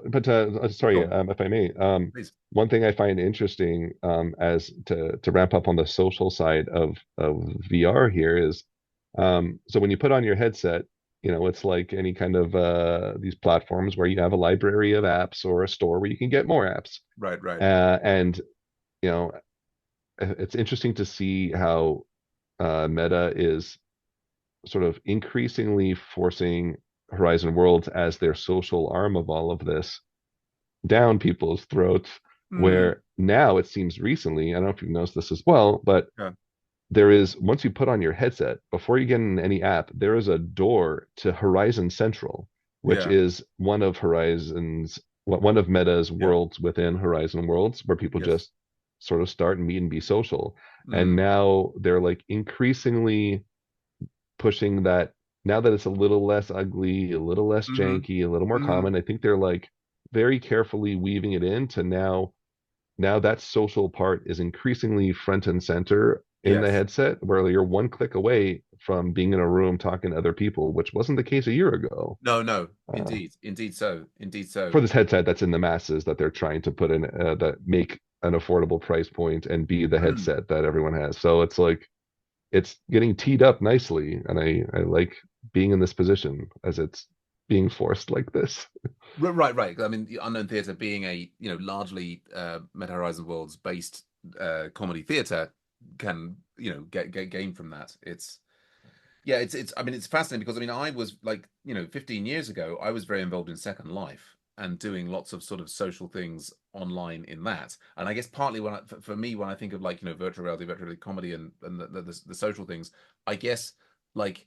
sorry, on, if I may, please. one thing I find interesting, as to wrap up on the social side of VR here is, so when you put on your headset, it's like any kind of these platforms where you have a library of apps or a store where you can get more apps, Right, right. and you know, it's interesting to see how Meta is sort of increasingly forcing Horizon Worlds as their social arm of all of this down people's throats. Hmm. Where now it seems recently, I don't know if you've noticed this as well, but Yeah, there is, once you put on your headset, before you get in any app, there is a door to Horizon Central, which yeah, is one of Meta's yeah. worlds within Horizon Worlds, where people Yes. just sort of start and meet and be social. And Mm, now they're like increasingly pushing that, now that it's a little less ugly, a little less hmm janky, a little more hmm common. I think they're like very carefully weaving it into now that social part is increasingly front and center in the Yes. headset, where you're one click away from being in a room talking to other people, which wasn't the case a year ago. No, no. Uh, Indeed. Indeed so. Indeed so. for this headset that's in the masses that they're trying to put in, that make an affordable price point and be the Mm. headset that everyone has. So it's like it's getting teed up nicely, and I like being in this position as it's being forced like this. Right, right. I mean, the Unknown Theatre being a, largely Meta Horizon Worlds based comedy theatre can, get gain from that. Yeah, it's I mean it's fascinating because I mean I was like, 15 years ago I was very involved in Second Life and doing lots of sort of social things online in that. And I guess partly for me when I think of like, virtual reality comedy and the social things, I guess like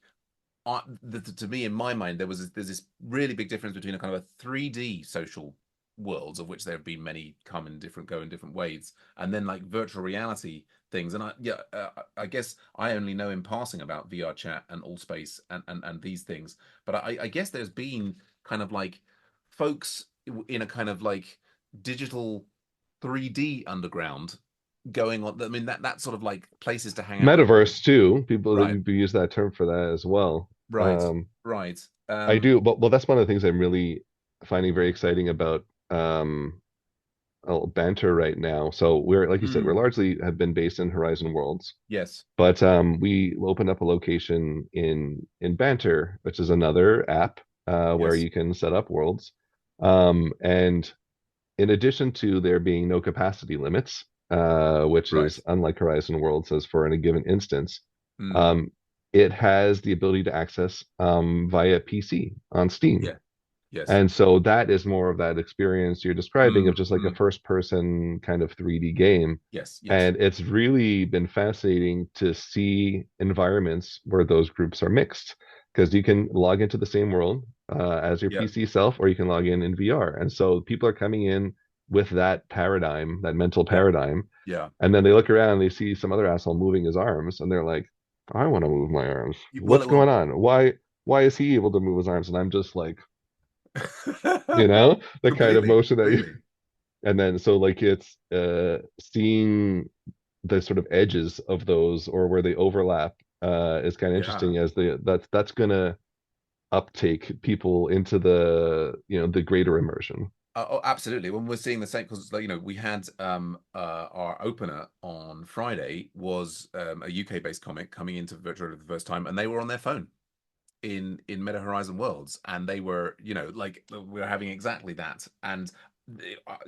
to me in my mind there's this really big difference between a kind of a 3D social worlds, of which there have been many come in different go in different ways, and then like virtual reality things. And I guess I only know in passing about VR chat and Allspace and these things, but I guess there's been kind of like folks in a kind of like digital 3D underground going on. I mean that sort of like places to hang out with. Metaverse too, people that Right, we use that term for that as well. right, right. I do, but well, that's one of the things I'm really finding very exciting about banter right now. So we're, like you said, we're Mm, largely have been based in Horizon Worlds, yes, but we opened up a location in Banter, which is another app where yes, you can set up worlds. And in addition to there being no capacity limits, which right. is unlike Horizon Worlds, as for in a given instance, Mm, um, it has the ability to access via PC on Steam. yeah, yes. And so that is more of that experience you're describing Mm, of just like a mm, first person kind of 3D game. yes, yes. And it's really been fascinating to see environments where those groups are mixed, because you can log into the same world as your Yeah, PC self, or you can log in VR. And so people are coming in with that paradigm, that mental yeah, paradigm. yeah. And then they look around and they see some other asshole moving his arms, and they're like, I want to move my arms. Well, What's well, going on? Why is he able to move his arms? And I'm just like, the kind of completely, motion that you, completely. and then so like it's seeing the sort of edges of those, or where they overlap, is kind of Yeah. interesting, as that's gonna uptake people into the greater immersion. Oh, absolutely. When we're seeing the same, because like, we had our opener on Friday was a UK based comic coming into virtual for the first time, and they were on their phone in Meta Horizon Worlds, and they were, like we were having exactly that. And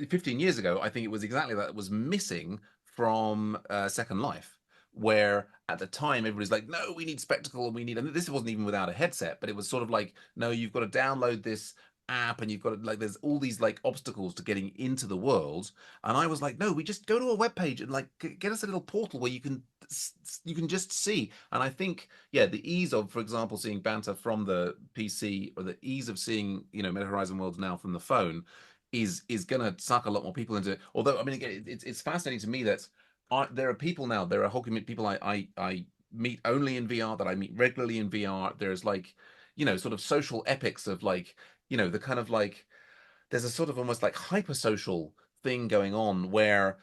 15 years ago, I think it was exactly that was missing from Second Life, where at the time everybody's like, no, we need spectacle and we need, and this wasn't even without a headset, but it was sort of like, no, you've got to download this app and you've got to like there's all these like obstacles to getting into the world. And I was like, no, we just go to a web page and like get us a little portal where you can just see. And I think, yeah, the ease of, for example, seeing banter from the PC, or the ease of seeing, Meta Horizon Worlds now from the phone, is going to suck a lot more people into it. Although, I mean, again, it's fascinating to me that there are people now, there are whole community people I meet only in VR, that I meet regularly in VR. There's like, sort of social epics of like, the kind of like, there's a sort of almost like hypersocial thing going on where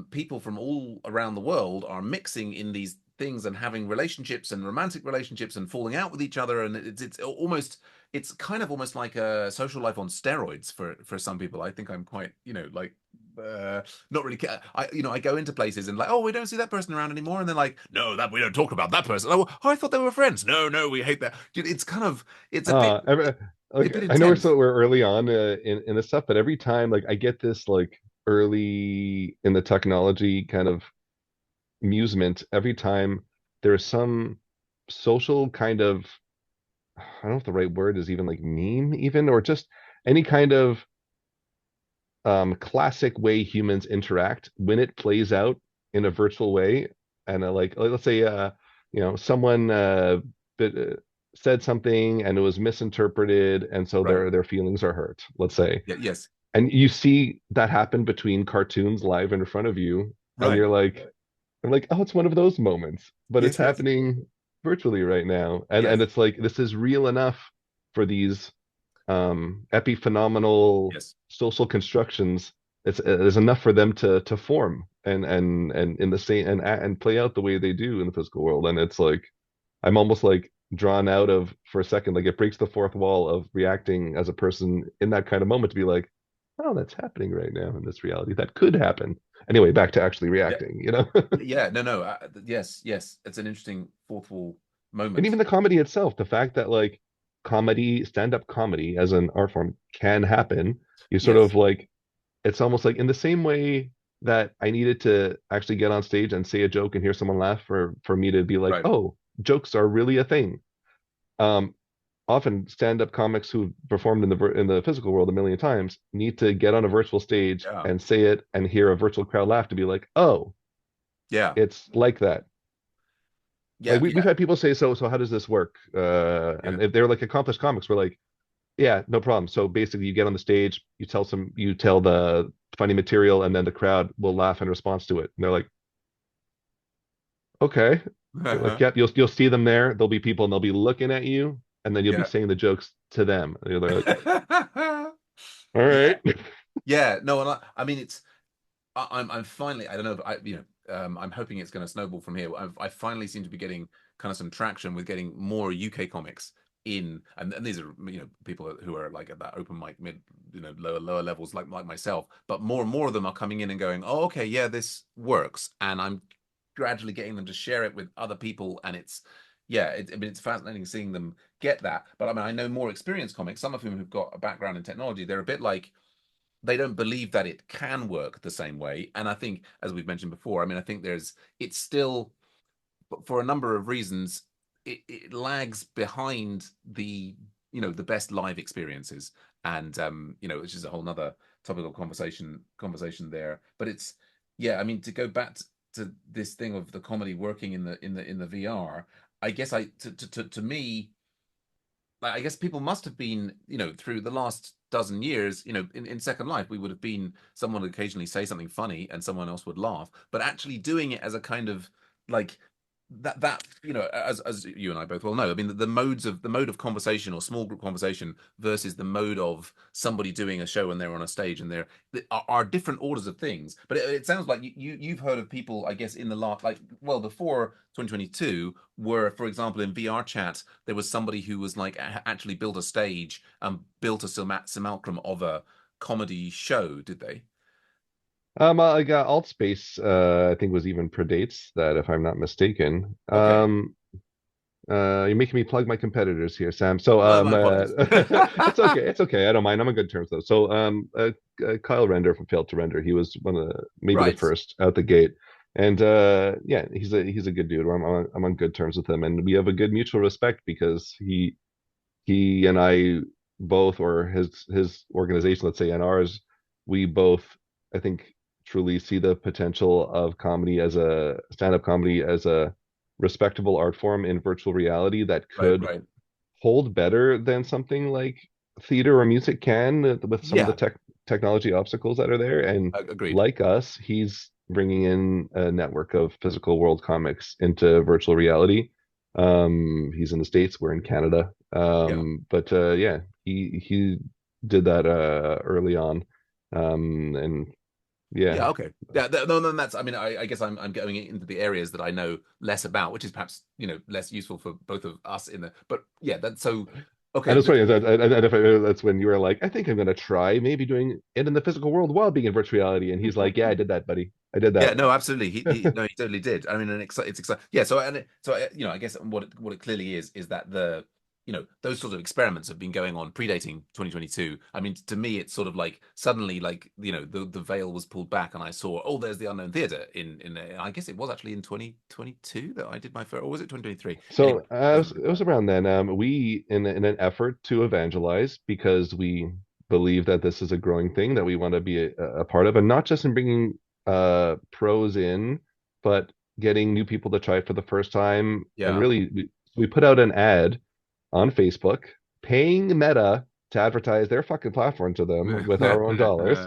people from all around the world are mixing in these things and having relationships and romantic relationships and falling out with each other, and it's almost, it's kind of almost like a social life on steroids for some people. I think I'm quite, like, not really I go into places and like, oh, we don't see that person around anymore, and they're like, no, that we don't talk about that person. Oh, I thought they were friends. No, no, we hate that. It's kind of, it's a bit, Uh, every, a like bit I know intense. we're early on in this stuff, but every time like I get this like early in the technology kind of amusement every time there's some social kind of, I don't know if the right word is even like meme even, or just any kind of classic way humans interact when it plays out in a virtual way. And like let's say someone bit, said something and it was misinterpreted, and so Right. their feelings are hurt, let's say. Yeah. Yes. And you see that happen between cartoons live in front of you, and Right. I'm like, oh, it's one of those moments, but it's Yes. Yes. happening virtually right now. And Yes. it's like this is real enough for these epiphenomenal Yes. social constructions. It's enough for them to form and in the same and play out the way they do in the physical world. And it's like I'm almost like drawn out of for a second, like it breaks the fourth wall of reacting as a person in that kind of moment to be like, oh, that's happening right now in this reality. That could happen. Anyway, back to actually Yeah. reacting. Yeah. No. No. Yes. Yes. It's an interesting fourth wall And moment. even the comedy itself, the fact that like comedy, stand-up comedy as an art form can happen, you sort Yes. of like it's almost like in the same way that I needed to actually get on stage and say a joke and hear someone laugh for me to be like, Right. oh, jokes are really a thing. Um, Often stand-up comics who've performed in the physical world a million times need to get on a virtual stage Yeah. and say it and hear a virtual crowd laugh to be like, oh, Yeah. it's like that. Like Yeah. we've Yeah. had people say, so how does this work? Yeah. And if they're like accomplished comics, we're like, yeah, no problem. So basically, you get on the stage, you tell the funny material, and then the crowd will laugh in response to it. And they're like, okay, like, Uh-huh. yep, you'll see them there. There'll be people, and they'll be looking at you, and then you'll be Yeah. saying the jokes to them. And they're like, all Yeah. right, Yeah. No. And I mean, I'm finally, I don't know, I'm hoping it's going to snowball from here. I finally seem to be getting kind of some traction with getting more UK comics in, and these are, people who are like at that open mic mid, lower levels like myself, but more and more of them are coming in and going, oh, okay, yeah, this works, and I'm gradually getting them to share it with other people, and yeah, I mean, it's fascinating seeing them get that. But I mean, I know more experienced comics, some of whom have got a background in technology. They're a bit like, they don't believe that it can work the same way. And I think, as we've mentioned before, I mean, I think it's still, for a number of reasons, it lags behind the best live experiences. And, which is a whole nother topical conversation there. But yeah, I mean, to go back to this thing of the comedy working in the VR, I guess to me, like, I guess people must have been, through the last dozen years, in Second Life, we would have been, someone would occasionally say something funny and someone else would laugh, but actually doing it as a kind of like that, as you and I both well know, I mean, the mode of conversation or small group conversation versus the mode of somebody doing a show and they're on a stage and are different orders of things. But it sounds like you've heard of people, I guess, in the last, like, well, before 2022, where, for example, in VR chat, there was somebody who was like actually built a stage and built a simulacrum of a comedy show. Did they? I got Alt Space. I think was even predates that, if I'm not mistaken. Okay. You're making me plug my competitors here, Sam. So, My apologies. it's okay. It's okay. I don't mind. I'm on good terms though. So, Kyle Render from Failed to Render. He was one of maybe the Right. first out the gate, and yeah, he's a good dude. I'm on good terms with him, and we have a good mutual respect because he and I both, or his organization, let's say, and ours, we both, I think, truly see the potential of comedy as a stand-up comedy as a respectable art form in virtual reality that Right. could Right. hold better than something like theater or music can with some of the Yeah. tech. technology obstacles that are there. And Agreed. like us, he's bringing in a network of physical world comics into virtual reality. He's in the States, we're in Canada. Yeah. But yeah, he did that early on. And yeah. Yeah, okay. Yeah, no, no, that's. I mean, I guess I'm going into the areas that I know less about, which is perhaps less useful for both of us in the. But yeah, that's so. And Okay, it's funny, that's when you were like, I think I'm gonna try maybe doing it in the physical world while being in virtual reality. And he's like, yeah, I did that, buddy. I did yeah, that. no, absolutely. He no, he totally did. I mean, and it's exciting. Yeah, so I guess what it clearly is that those sort of experiments have been going on predating 2022. I mean, to me, it's sort of like suddenly like the veil was pulled back, and I saw there's the Unknown Theater in I guess it was actually in 2022 that I did my first, or was it 2023? Anyway, So it doesn't really it was matter. around then. We, in an effort to evangelize, because we believe that this is a growing thing that we want to be a part of, and not just in bringing pros in, but getting new people to try it for the first time. And Yeah. really, we put out an ad on Facebook, paying Meta to advertise their fucking platform to them with our own dollars,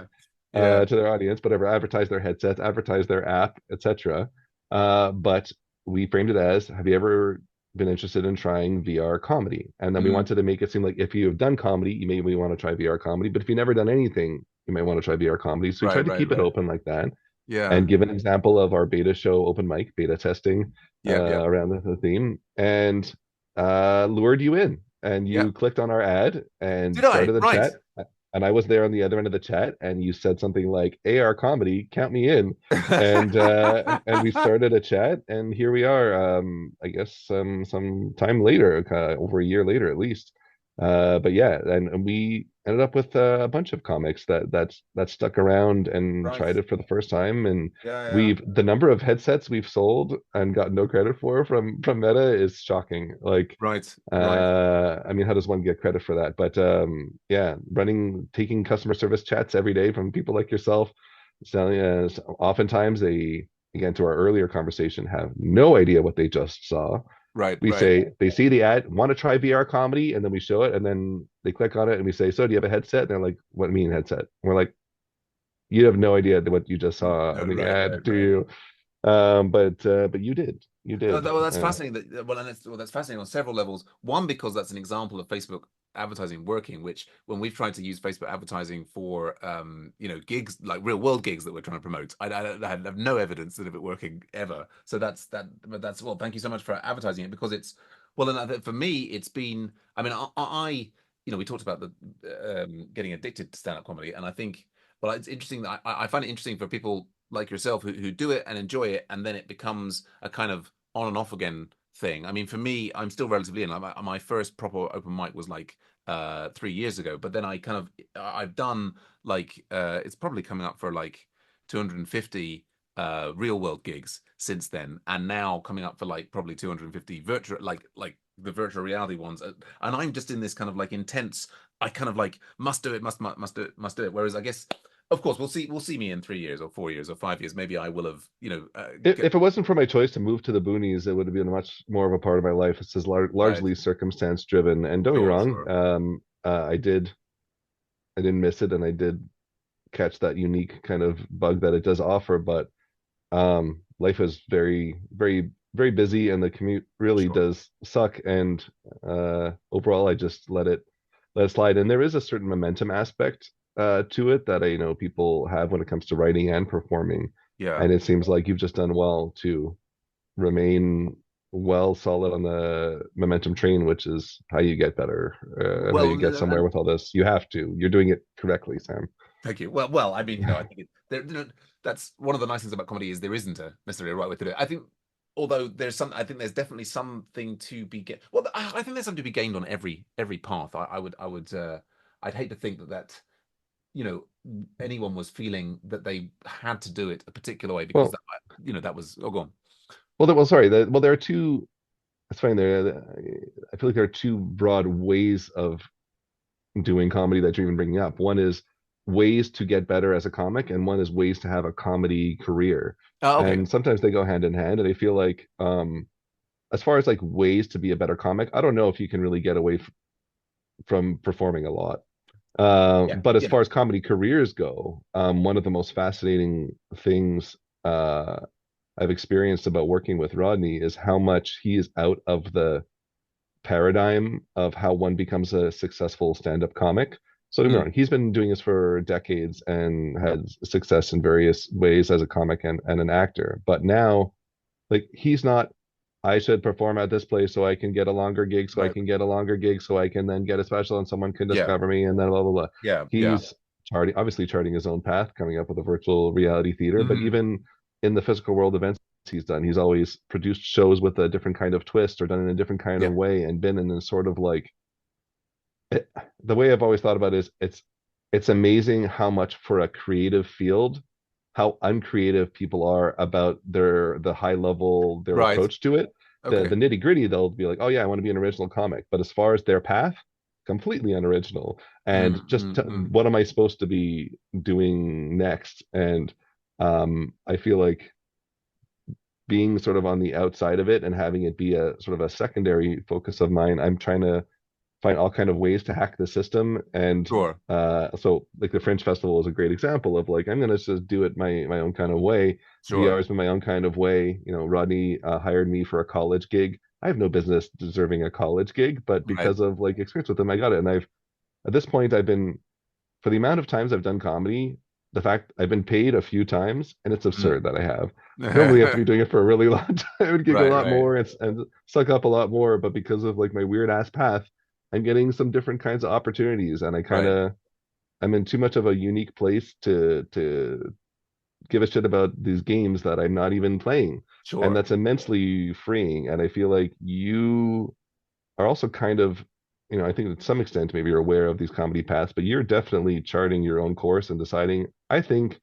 Yeah. to their audience, whatever, advertise their headsets, advertise their app, etc. But we framed it as, have you ever been interested in trying VR comedy? And then we Mm, wanted to make it seem like if you have done comedy, you may want to try VR comedy. But if you've never done anything, you might want to try VR comedy. So we right, tried to right, keep it right. open like that Yeah. and give an example of our beta show open mic, beta testing Yep, yep. around the theme, and lured you in. And Yep. you clicked on our ad Did and I? started the Right. chat. And I was there on the other end of the chat, and you said something like AR comedy, count me in. And we started a chat, and here we are. I guess some time later, over a year later at least. But yeah, and we ended up with a bunch of comics that stuck around and Right. tried it for the first time. And Yeah, yeah. we've the number of headsets we've sold and got no credit for from Meta is shocking. Like, Right. Right. I mean, how does one get credit for that? But yeah, taking customer service chats every day from people like yourself, selling. Oftentimes they, again, to our earlier conversation, have no idea what they just saw. Right. We Right. say they see the ad, want to try VR comedy, and then we show it, and then they click on it, and we say, "So, do you have a headset?" And they're like, "What do you mean headset?" And we're like, "You have no idea what you just saw No, in the right. Right. ad, do Right. you?" But you did, you No, did. well, that's fascinating. That's fascinating on several levels. One, because that's an example of Facebook advertising working. Which, when we've tried to use Facebook advertising for, gigs like real world gigs that we're trying to promote, I have no evidence that of it working ever. So that's that. But that's well. Thank you so much for advertising it because it's well. And for me, it's been. I mean, we talked about the getting addicted to stand up comedy, and I think well, it's interesting that I find it interesting for people like yourself who do it and enjoy it, and then it becomes a kind of on and off again thing. I mean, for me, I'm still relatively in. Like my first proper open mic was like 3 years ago, but then I've done like it's probably coming up for like 250 real world gigs since then, and now coming up for like probably 250 virtual like the virtual reality ones. And I'm just in this kind of like intense. I kind of like must do it, must do it, must do it. Whereas I guess of course, we'll see me in 3 years or 4 years or 5 years. Maybe I will have, If it wasn't for my choice to move to the boonies, it would have been much more of a part of my life. It's just right. largely circumstance driven. And don't get me Sure, wrong, sure. I didn't miss it, and I did catch that unique kind of bug that it does offer. But life is very, very, very busy, and the commute really Sure. does suck. And overall, I just let it slide. And there is a certain momentum aspect to it that I know people have when it comes to writing and performing. Yeah. And it seems like you've just done well to remain well solid on the momentum train, which is how you get better, and how Well, you get somewhere and with all this. You have to. You're doing it correctly, Sam. thank you. I mean, I think that's one of the nice things about comedy is there isn't a necessarily a right way to do it. I think, although I think there's definitely something to be get. Well, I think there's something to be gained on every path. I'd hate to think that you know anyone was feeling that they had to do it a particular way because Well, that was go on. sorry. There are two. It's funny. I feel like there are two broad ways of doing comedy that you're even bringing up. One is ways to get better as a comic, and one is ways to have a comedy career. Oh, okay. And sometimes they go hand in hand. And I feel like, as far as like ways to be a better comic, I don't know if you can really get away from performing a lot. Yeah, But as yeah, far as comedy careers go, one of the most fascinating things I've experienced about working with Rodney is how much he is out of the paradigm of how one becomes a successful stand-up comic. So don't get me mm, wrong, he's been doing this for decades and had success in various ways as a comic and an actor. But now, like, he's not, I should perform at this place so I can get a longer gig, so I right, can get a longer gig, so I can then get a special and someone can yeah, discover me and then blah blah blah. yeah, yeah, He's charting, obviously charting his own path, coming up with a virtual reality theater, but mm, even in the physical world events he's done, he's always produced shows with a different kind of twist or done in a different kind of yeah, way and been in this sort of like it, the way I've always thought about it is it's amazing how much for a creative field, how uncreative people are about the high level their right, approach to it. The okay, nitty gritty they'll be like, oh yeah, I want to be an original comic, but as far as their path, completely unoriginal. And just what am I supposed to be doing next? And I feel like being sort of on the outside of it and having it be a sort of a secondary focus of mine, I'm trying to find all kind of ways to hack the system. And sure, so like the Fringe Festival is a great example of like I'm gonna just do it my own kind of way. VR sure, has been my own kind of way. You know, Rodney hired me for a college gig. I have no business deserving a college gig, but right, because of like experience with him, I got it. And I've at this point I've been for the amount of times I've done comedy, the fact I've been paid a few times, and it's absurd mm. that I have. Normally, you have to be doing it for a really long time and gig a Right, lot right, more and suck up a lot more. But because of like my weird ass path, I'm getting some different kinds of opportunities, and right, I'm in too much of a unique place to give a shit about these games that I'm not even playing, and sure, that's immensely freeing. And I feel like you are also kind of, you know, I think to some extent maybe you're aware of these comedy paths, but you're definitely charting your own course and deciding, I think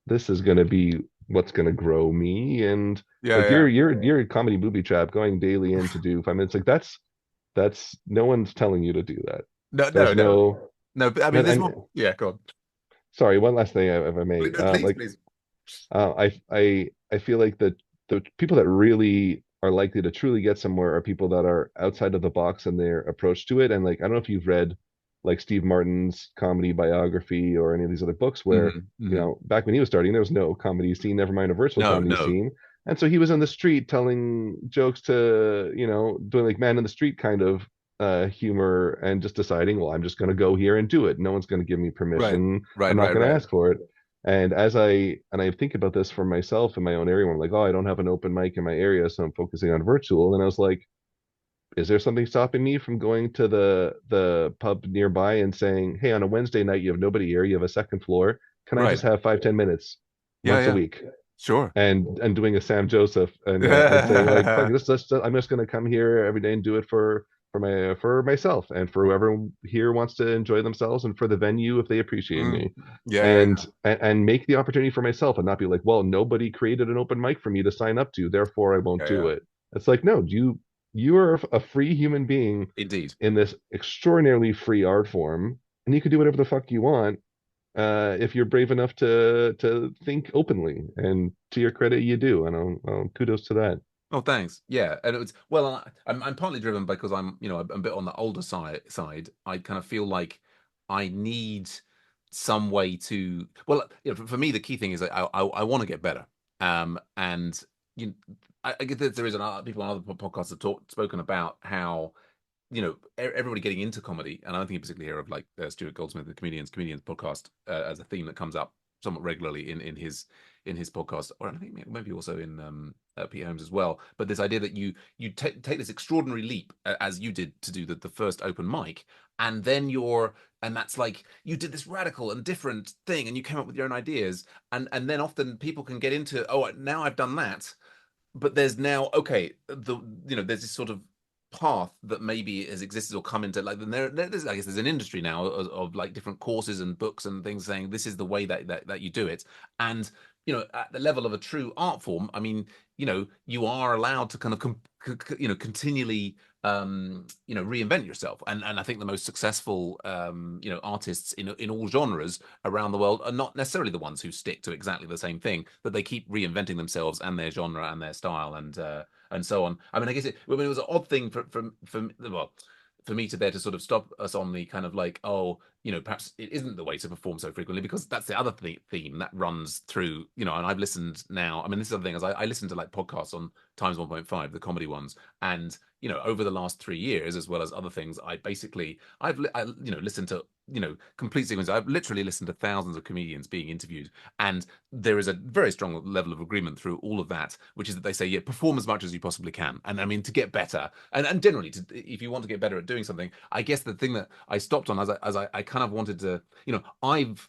this is going to be what's going to grow me. And yeah, like yeah. you're a comedy booby trap going daily in to do 5 minutes. Like that's no one's telling you to do that. No, There's no, no, no, no. But I mean, there's and more. Yeah, go on. sorry, one last thing if I may. No, please, please. I feel like the people that really are likely to truly get somewhere are people that are outside of the box in their approach to it. And like I don't know if you've read like Steve Martin's comedy biography or any of these other books where, Hmm, you hmm. know, back when he was starting, there was no comedy scene, never mind a virtual No, comedy no. scene. And so he was in the street telling jokes to, you know, doing like man in the street kind of humor and just deciding, well, I'm just going to go here and do it. No one's going to give me Right, permission. I'm right, not right, going to right. ask for it. And as I think about this for myself in my own area, where I'm like, oh, I don't have an open mic in my area, so I'm focusing on virtual. And I was like, is there something stopping me from going to the pub nearby and saying, hey, on a Wednesday night you have nobody here, you have a second floor. Can I just Right. have 5-10 minutes Yeah, once a yeah. week? Sure. And doing a Sam Joseph and saying like, fuck this, I'm just gonna come here every day and do it for myself and for whoever here wants to enjoy themselves and for the venue if they appreciate Mm. me Yeah, yeah, yeah. and make the opportunity for myself and not be like, well, nobody created an open mic for me to sign up to, therefore I won't Yeah, do yeah. it. It's like, no, you are a free human being Indeed. in this extraordinarily free art form, and you can do whatever the fuck you want if you're brave enough to think openly. And to your credit, you do. And kudos to that. Oh, thanks. Yeah, and it was well. I'm partly driven because I'm a bit on the older side. I kind of feel like I need some way to. Well, for me, the key thing is that I want to get better. And I get that there is people on other podcasts have spoken about how everybody getting into comedy, and I'm thinking particularly here of like Stuart Goldsmith, the comedians podcast, as a theme that comes up somewhat regularly in his podcast, or I think maybe also in Pete Holmes as well. But this idea that you take this extraordinary leap as you did to do the first open mic, and then and that's like you did this radical and different thing, and you came up with your own ideas, and then often people can get into, oh, now I've done that, but there's now, okay, there's this sort of path that maybe has existed or come into, like, there's, I guess there's an industry now of like different courses and books and things saying this is the way that you do it. And at the level of a true art form, I mean, you are allowed to kind of continually reinvent yourself. And I think the most successful artists in all genres around the world are not necessarily the ones who stick to exactly the same thing, but they keep reinventing themselves and their genre and their style and so on. I mean, I guess it was an odd thing for well, for me to there to sort of stop us on the kind of like, oh, perhaps it isn't the way to perform so frequently, because that's the other theme that runs through, and I've listened now. I mean, this is the other thing, is I listen to like podcasts on Times 1.5, the comedy ones. And, over the last 3 years, as well as other things, listened to, complete sequences. I've literally listened to thousands of comedians being interviewed. And there is a very strong level of agreement through all of that, which is that they say, yeah, perform as much as you possibly can. And I mean, to get better, and generally, if you want to get better at doing something, I guess the thing that I stopped on, as I kind of wanted to, I've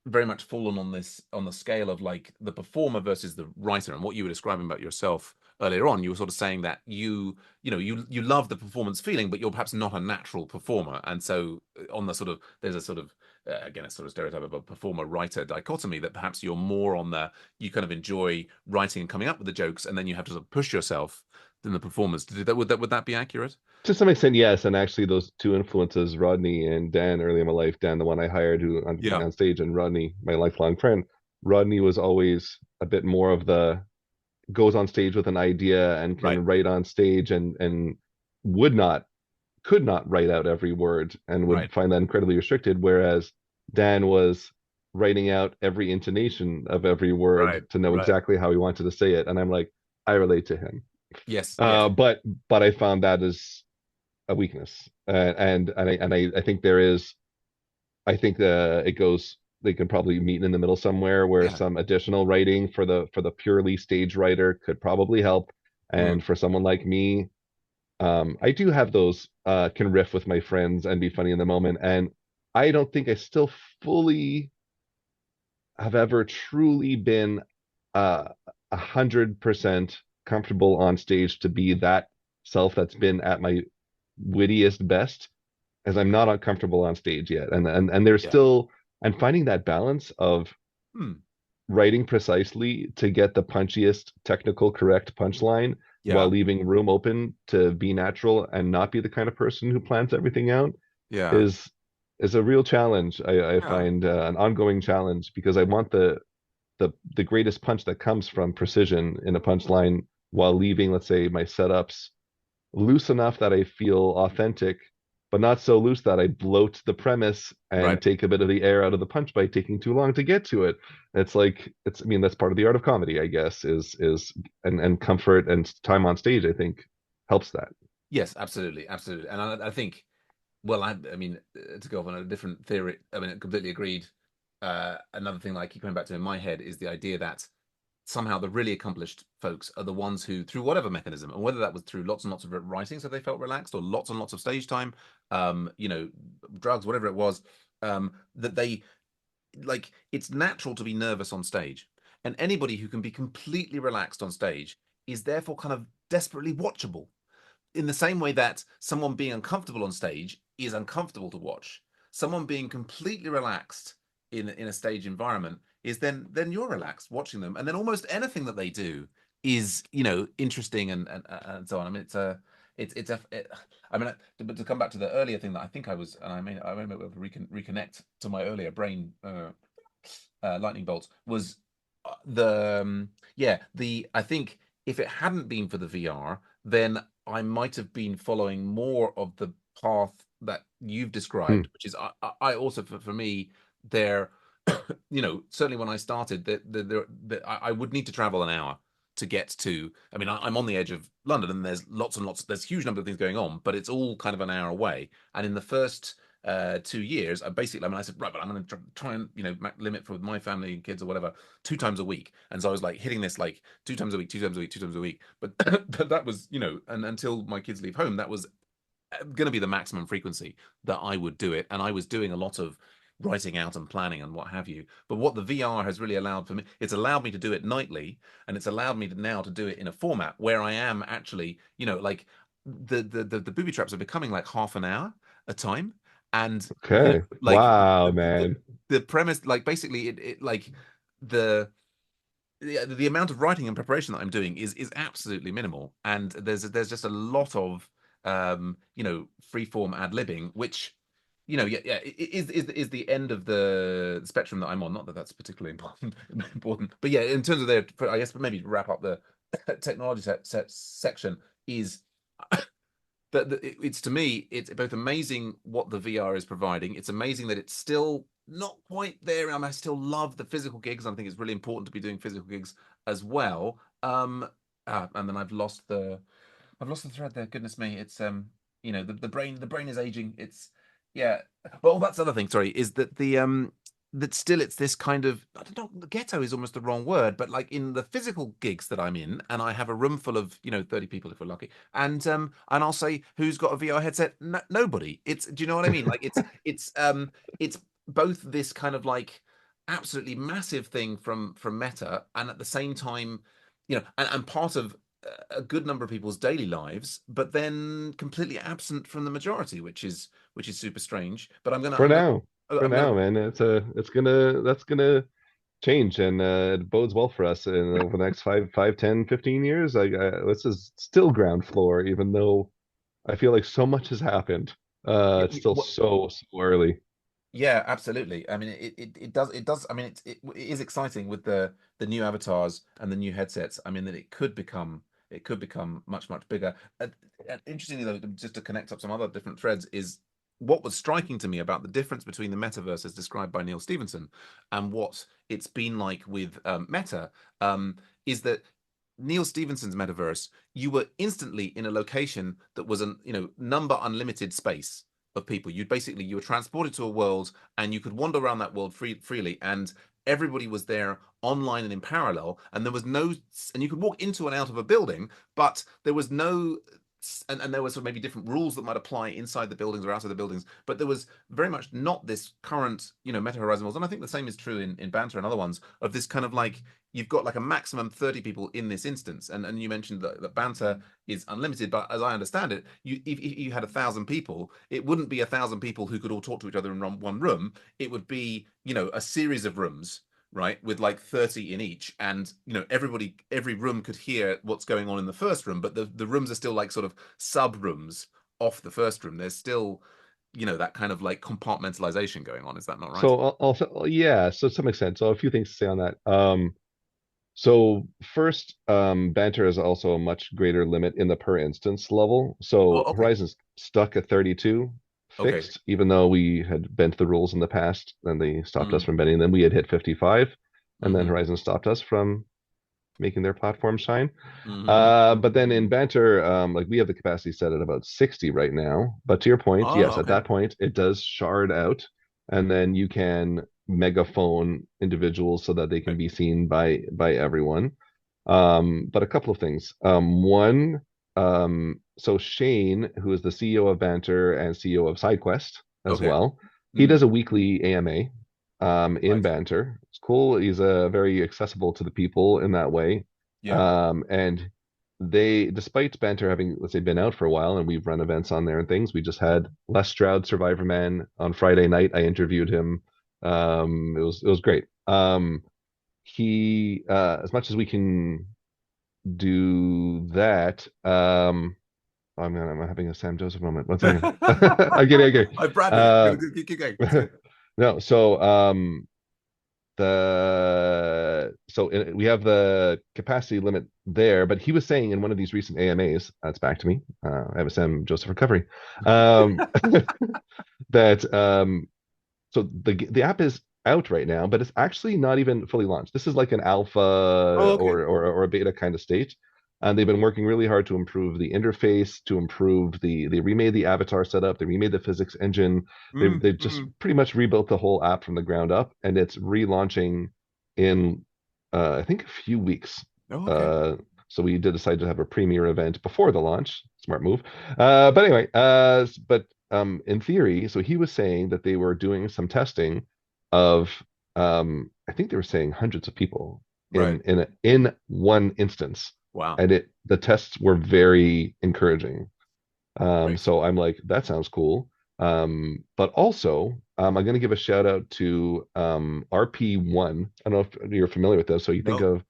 very much fallen on this, on the scale of like the performer versus the writer. And what you were describing about yourself earlier on, you were sort of saying that you love the performance feeling, but you're perhaps not a natural performer. And so on the sort of, there's a sort of, again, a sort of stereotype of a performer writer dichotomy, that perhaps you're more on the, you kind of enjoy writing and coming up with the jokes, and then you have to sort of push yourself than the performers to do that. Would that be accurate? To some extent, yes. And actually, those two influences, Rodney and Dan, early in my life, Dan, the one I hired who to put Yeah. me on stage, and Rodney, my lifelong friend. Rodney was always a bit more of the goes on stage with an idea and Right. can write on stage, and would not could not write out every word and would Right. find that incredibly restricted. Whereas Dan was writing out every intonation of every word Right. to know Right. exactly how he wanted to say it. And I'm like, I relate to him. Yes. Yes. But I found that is a weakness, and I think there is. I think it goes. They can probably meet in the middle somewhere, where Yeah. some additional writing for the purely stage writer could probably help. Mm. And for someone like me, I do have those can riff with my friends and be funny in the moment. And I don't think I still fully have ever truly been 100% comfortable on stage to be that self that's been at my wittiest best, as I'm not uncomfortable on stage yet. And there's Yeah. still I'm finding that balance of Hmm. writing precisely to get the punchiest, technical, correct punchline while Yeah. leaving room open to be natural and not be the kind of person who plans everything out Yeah. is is a real challenge. I Yeah. find an ongoing challenge because I want the greatest punch that comes from precision in a punchline while leaving, let's say, my setups loose enough that I feel authentic, but not so loose that I bloat the premise and Right. take a bit of the air out of the punch by taking too long to get to it. It's like I mean, that's part of the art of comedy, I guess, is and comfort and time on stage, I think, helps that. Yes. Absolutely. Absolutely. And I think, well, I mean, to go off on a different theory, I mean, I completely agreed. Another thing that I keep coming back to in my head is the idea that somehow the really accomplished folks are the ones who, through whatever mechanism, and whether that was through lots and lots of writing, so they felt relaxed, or lots and lots of stage time, you know, drugs, whatever it was, that they, like, it's natural to be nervous on stage. And anybody who can be completely relaxed on stage is therefore kind of desperately watchable, in the same way that someone being uncomfortable on stage is uncomfortable to watch. Someone being completely relaxed in a stage environment is, then you're relaxed watching them, and then almost anything that they do is, interesting, and so on. I mean, I mean, but to come back to the earlier thing that I think I was, and I may be able to reconnect to my earlier brain lightning bolts, was the I think if it hadn't been for the VR, then I might have been following more of the path that you've Hmm. described, which is, I also, for me, there, certainly when I started, I would need to travel an hour to get to. I mean, I'm on the edge of London, and there's lots and lots. There's a huge number of things going on, but it's all kind of an hour away. And in the first 2 years, I mean, I said, right, but I'm going to try and, limit for my family and kids or whatever, 2 times a week. And so I was like hitting this like 2 times a week, 2 times a week, 2 times a week. But but that was, and until my kids leave home, that was going to be the maximum frequency that I would do it. And I was doing a lot of writing out and planning and what have you. But what the VR has really allowed for me, it's allowed me to do it nightly, and it's allowed me to now to do it in a format where I am actually, like, the booby traps are becoming like half an hour a time. And Okay. like Wow, the, man. the premise, like, basically it like the the amount of writing and preparation that I'm doing is absolutely minimal, and there's just a lot of free form ad libbing, which, yeah, is the end of the spectrum that I'm on. Not that that's particularly important, but yeah, in terms of I guess maybe to wrap up the technology section is. it's to me, it's both amazing what the VR is providing. It's amazing that it's still not quite there. I still love the physical gigs. I think it's really important to be doing physical gigs as well. And then I've lost the thread there. Goodness me, it's the brain is aging. It's yeah. Well, that's the other thing. Sorry, is that the that still it's this kind of, I don't know, ghetto is almost the wrong word, but like in the physical gigs that I'm in, and I have a room full of 30 people if we're lucky, and I'll say who's got a VR headset? No, nobody. It's, do you know what I mean? Like it's both this kind of like absolutely massive thing from Meta, and at the same time, and part of a good number of people's daily lives, but then completely absent from the majority, which is super strange. But For now. For I'm gonna now, man. That's gonna change, and it bodes well for us in over the next 5, 10, 15 years. This is still ground floor, even though I feel like so much has happened. It's still so early. Yeah, absolutely. I mean, it does. I mean, it is exciting with the new avatars and the new headsets. I mean, that it could become much bigger. And interestingly, though, just to connect up some other different threads, is what was striking to me about the difference between the metaverse as described by Neil Stephenson and what it's been like with Meta, is that Neil Stephenson's metaverse, you were instantly in a location that was an number unlimited space of people. You were transported to a world, and you could wander around that world freely, and everybody was there online and in parallel, and there was no, and you could walk into and out of a building, but there was no, and there was sort of maybe different rules that might apply inside the buildings or outside the buildings, but there was very much not this current Meta Horizon rules. And I think the same is true in Banter and other ones, of this kind of like, you've got like a maximum 30 people in this instance, and you mentioned that Banter is unlimited, but as I understand it, if you had 1,000 people, it wouldn't be 1,000 people who could all talk to each other in one room. It would be a series of rooms, right, with like 30 in each, and every room could hear what's going on in the first room, but the rooms are still like sort of sub rooms off the first room. There's still that kind of like compartmentalization going on. Is that not right? So also, yeah, so to some extent. So a few things to say on that. So first, banter is also a much greater limit in the per instance level. Oh, So okay. Horizon's stuck at 32 Okay. fixed, even though we had bent the rules in the past, and they stopped us Mm, from bending them. We had hit 55, and then mm-hmm, Horizon stopped us from making their platform shine. mm-hmm, But then in banter, like we have the capacity set at about 60 right now. But to your point, oh, yes, at okay. that point it does shard out, and then you can megaphone individuals so that they can Right. be seen by everyone. But a couple of things. One, so Shane, who is the CEO of Banter and CEO of SideQuest as Okay. well, he Mm, does a weekly AMA in right. Banter. It's cool. He's very accessible to the people in that way. Yeah. And they, despite Banter having, let's say, been out for a while, and we've run events on there and things, we just had Les Stroud, Survivor Man, on Friday night. I interviewed him. It was great. He as much as we can do that. I'm having a Sam Joseph moment. One second. I get it. I get it. Oh, Bradley. Uh, Keep going. It's good. no, so we have the capacity limit there, but he was saying in one of these recent AMAs, that's back to me. I have a Sam Joseph recovery. Um, that so the app is out right now, but it's actually not even fully launched. This is like an Oh, alpha okay. or a beta kind of state. And they've been working really hard to improve the interface, to improve they remade the avatar setup, they remade the physics engine. They just Mm. pretty much rebuilt the whole app from the ground up, and it's relaunching in I think a few weeks. Oh, okay. Uh, so we did decide to have a premiere event before the launch. Smart move. But anyway, in theory, so he was saying that they were doing some testing of, I think they were saying hundreds of people Right. in one instance, Wow. and the tests were very encouraging. Great. So I'm like, that sounds cool. But also, I'm going to give a shout out to RP1. I don't know if you're familiar with this. So you think No.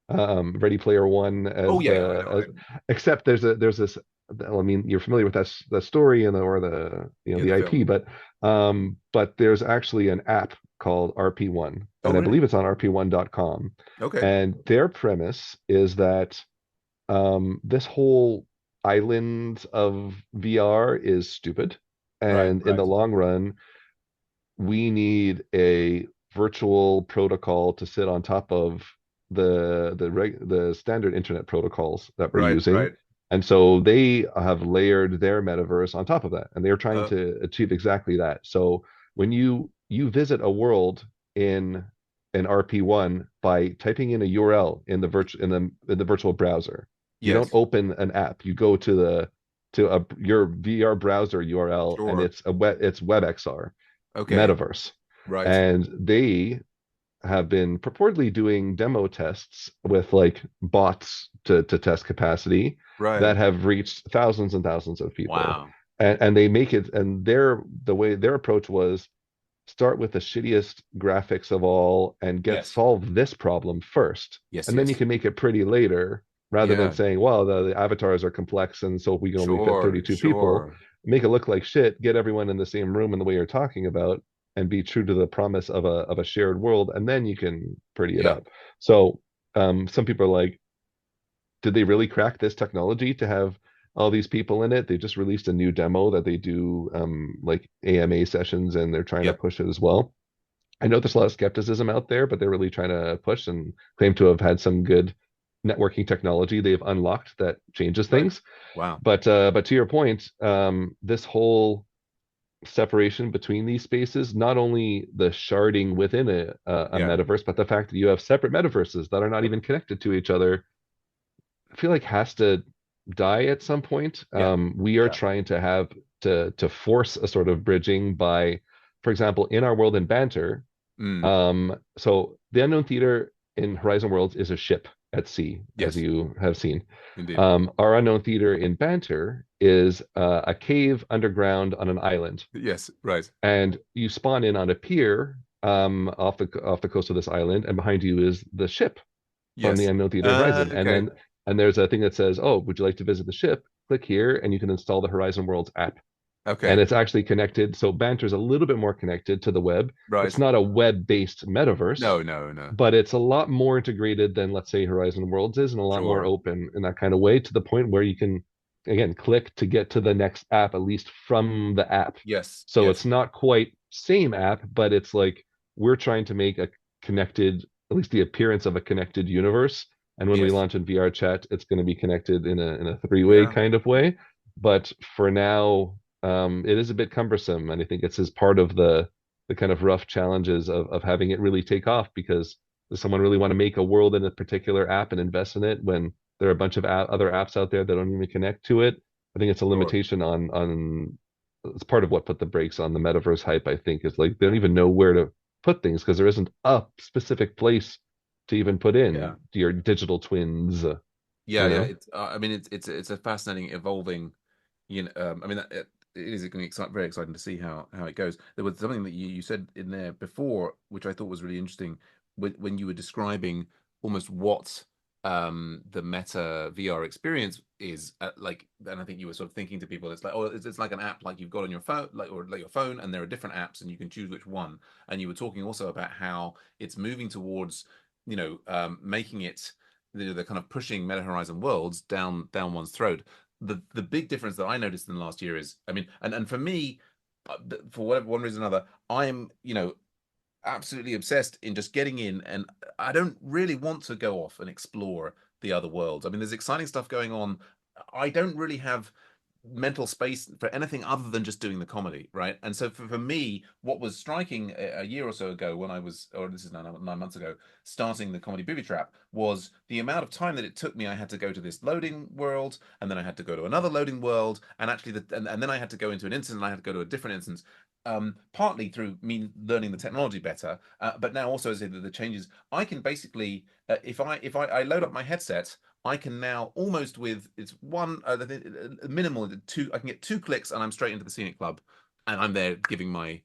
of Ready Player One Oh, as yeah. I know. except there's this. I mean, you're familiar with that story and or the Yeah, the the film. IP, but there's actually an app called RP1, Oh, and I really? believe it's on rp1.com. Okay. And their premise is that this whole island of VR is stupid. Right, And in right. the long run, we need a virtual protocol to sit on top of the standard internet protocols that we're Right, using. right. And so they have layered their metaverse on top of that, and they're trying Oh, to achieve exactly that. So when you visit a world in an RP1 by typing in a URL in the virtual browser, you don't yes. open an app. You go to your VR browser URL, and Sure. it's WebXR Okay. metaverse. Right. And they have been purportedly doing demo tests with like bots to test capacity Right. that have reached thousands and thousands of people. Wow. And they make it, and the way their approach was start with the shittiest graphics of all and get Yes. solve this problem first. Yes, And then you yes. can make it pretty later rather than Yeah. saying, well, the avatars are complex and so we can only fit Sure, 32 people, sure. make it look like shit, get everyone in the same room in the way you're talking about, and be true to the promise of a shared world, and then you can pretty it Yeah. up. So some people are like, did they really crack this technology to have all these people in it? They just released a new demo that they do like AMA sessions, and they're trying to Yep. push it as well. I know there's a lot of skepticism out there, but they're really trying to push and claim to have had some good networking technology they've unlocked that changes Right. things. Wow. But to your point, this whole separation between these spaces, not only the sharding within a Yeah. metaverse, but the fact that you have separate metaverses that are not Yep. even connected to each other, I feel like has to die at some point. Yeah. We are Yeah. trying to have to force a sort of bridging by, for example, in our world in Banter. Mm. So the Unknown Theater in Horizon Worlds is a ship at sea, as Yes, you have seen. indeed. Our Unknown Theater in Banter is a cave underground on an island, Yes, right. and you spawn in on a pier off the coast of this island, and behind you is the ship from the Yes. Unknown Theater Horizon. Okay. And there's a thing that says, "Oh, would you like to visit the ship? Click here, and you can install the Horizon Worlds app." And Okay. it's actually connected. So Banter's a little bit more connected to the web. It's Right. not a web-based metaverse, No, no, no. but it's a lot more integrated than, let's say, Horizon Worlds is, and a lot more Sure. open in that kind of way, to the point where you can, again, click to get to the next app, at least from the app. Yes, So yes. it's not quite same app, but it's like we're trying to make a connected, at least the appearance of a connected universe. And when we Yes. launch in VR chat, it's going to be connected in a three-way Yeah. kind of way. But for now, it is a bit cumbersome, and I think it's as part of the kind of rough challenges of having it really take off, because does someone really want to make a world in a particular app and invest in it when there are a bunch of other apps out there that don't even connect to it? I think it's a Sure. limitation on it's part of what put the brakes on the metaverse hype, I think, is like they don't even know where to put things because there isn't a specific place to even put Yeah. in your digital twins, Yeah, you yeah. know? It's I mean it's a fascinating evolving, I mean it is going to be very exciting to see how it goes. There was something that you said in there before, which I thought was really interesting when you were describing almost what the meta VR experience is like, and I think you were sort of thinking to people, it's like, oh, it's like an app like you've got on your phone, like your phone, and there are different apps and you can choose which one. And you were talking also about how it's moving towards, making it the kind of pushing Meta Horizon worlds down one's throat. The big difference that I noticed in the last year is, I mean, and for me, for whatever one reason or another, I'm absolutely obsessed in just getting in, and I don't really want to go off and explore the other worlds. I mean, there's exciting stuff going on. I don't really have mental space for anything other than just doing the comedy, right? And so for me, what was striking a year or so ago when I was, or this is 9 months ago, starting the comedy booby trap, was the amount of time that it took me. I had to go to this loading world, and then I had to go to another loading world, and actually, and then I had to go into an instance, and I had to go to a different instance. Partly through me learning the technology better, but now also as the changes, I can basically, if I load up my headset, I can now almost with it's one minimal two. I can get 2 clicks and I'm straight into the scenic club, and I'm there giving my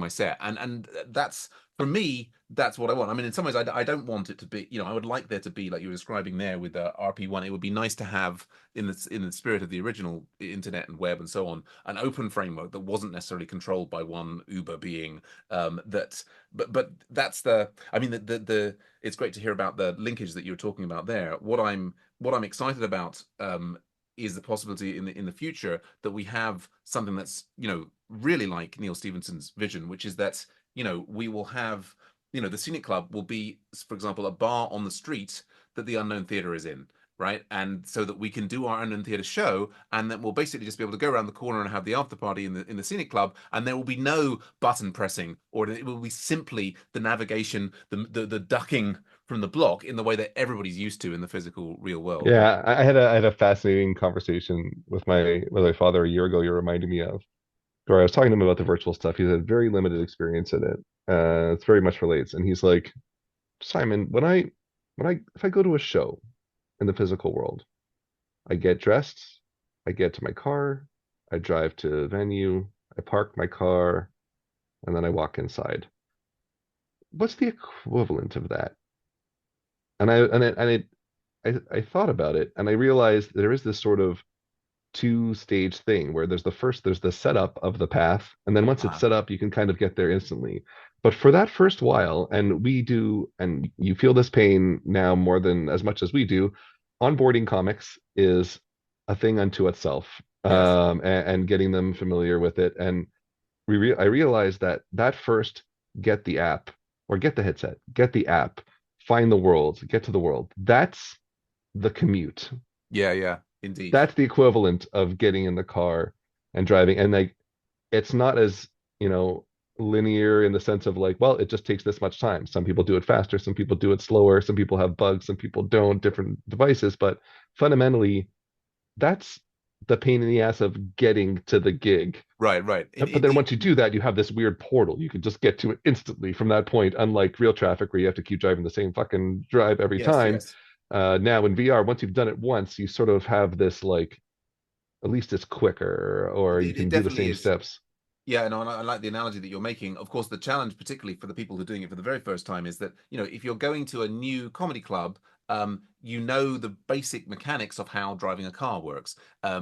set. And that's for me. That's what I want. I mean, in some ways, I don't want it to be. I would like there to be, like you were describing there with RP1. It would be nice to have in the spirit of the original internet and web and so on, an open framework that wasn't necessarily controlled by one Uber being. That, but that's the. I mean, the it's great to hear about the linkage that you were talking about there. What I'm excited about, is the possibility in the future that we have something that's, really like Neil Stephenson's vision, which is that, we will have, the Scenic Club will be, for example, a bar on the street that the Unknown Theatre is in, right? And so that we can do our Unknown Theatre show, and then we'll basically just be able to go around the corner and have the after party in the Scenic Club, and there will be no button pressing, or it will be simply the navigation, the ducking from the block in the way that everybody's used to in the physical real world. Yeah, I had a fascinating conversation with my father a year ago. You're reminding me of where I was talking to him about the virtual stuff. He's had very limited experience in it. It's very much relates, and he's like, Simon, if I go to a show in the physical world, I get dressed, I get to my car, I drive to the venue, I park my car, and then I walk inside. What's the equivalent of that? And I thought about it, and I realized there is this sort of two-stage thing where there's the setup of the path, and then once it's Ah, set up, you can kind of get there instantly. But for that first while, and you feel this pain now more than as much as we do, onboarding comics is a thing unto itself, yes. and getting them familiar with it. And I realized that first get the app or get the headset, get the app, find the world, get to the world. That's the commute. Yeah, yeah, indeed. That's the equivalent of getting in the car and driving. And like it's not as, linear in the sense of like, well, it just takes this much time. Some people do it faster, some people do it slower, some people have bugs, some people don't, different devices. But fundamentally, that's the pain in the ass of getting to the gig. Right, right. But then once you do that, you have this weird portal. You can just get to it instantly from that point, unlike real traffic where you have to keep driving the same fucking drive every Yes, time. yes. Now in VR, once you've done it once, you sort of have this like, at least it's quicker, or you It can do the definitely same is. steps. Yeah, no, and I like the analogy that you're making. Of course, the challenge, particularly for the people who are doing it for the very first time, is that, if you're going to a new comedy club, you know the basic mechanics of how driving a car works.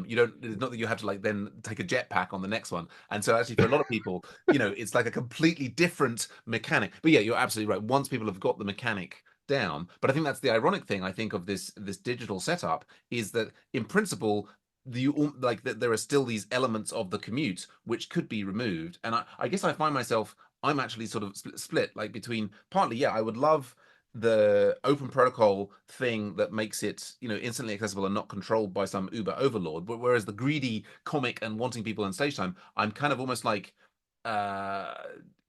You don't, it's not that you have to like then take a jetpack on the next one. And so actually for a lot of people, it's like a completely different mechanic. But yeah, you're absolutely right. Once people have got the mechanic down, but I think that's the ironic thing, I think, of this digital setup is that in principle like that there are still these elements of the commute which could be removed, and I guess I find myself, I'm actually sort of split like between, partly, yeah, I would love the open protocol thing that makes it, instantly accessible and not controlled by some Uber overlord, but whereas the greedy comic and wanting people on stage time, I'm kind of almost like uh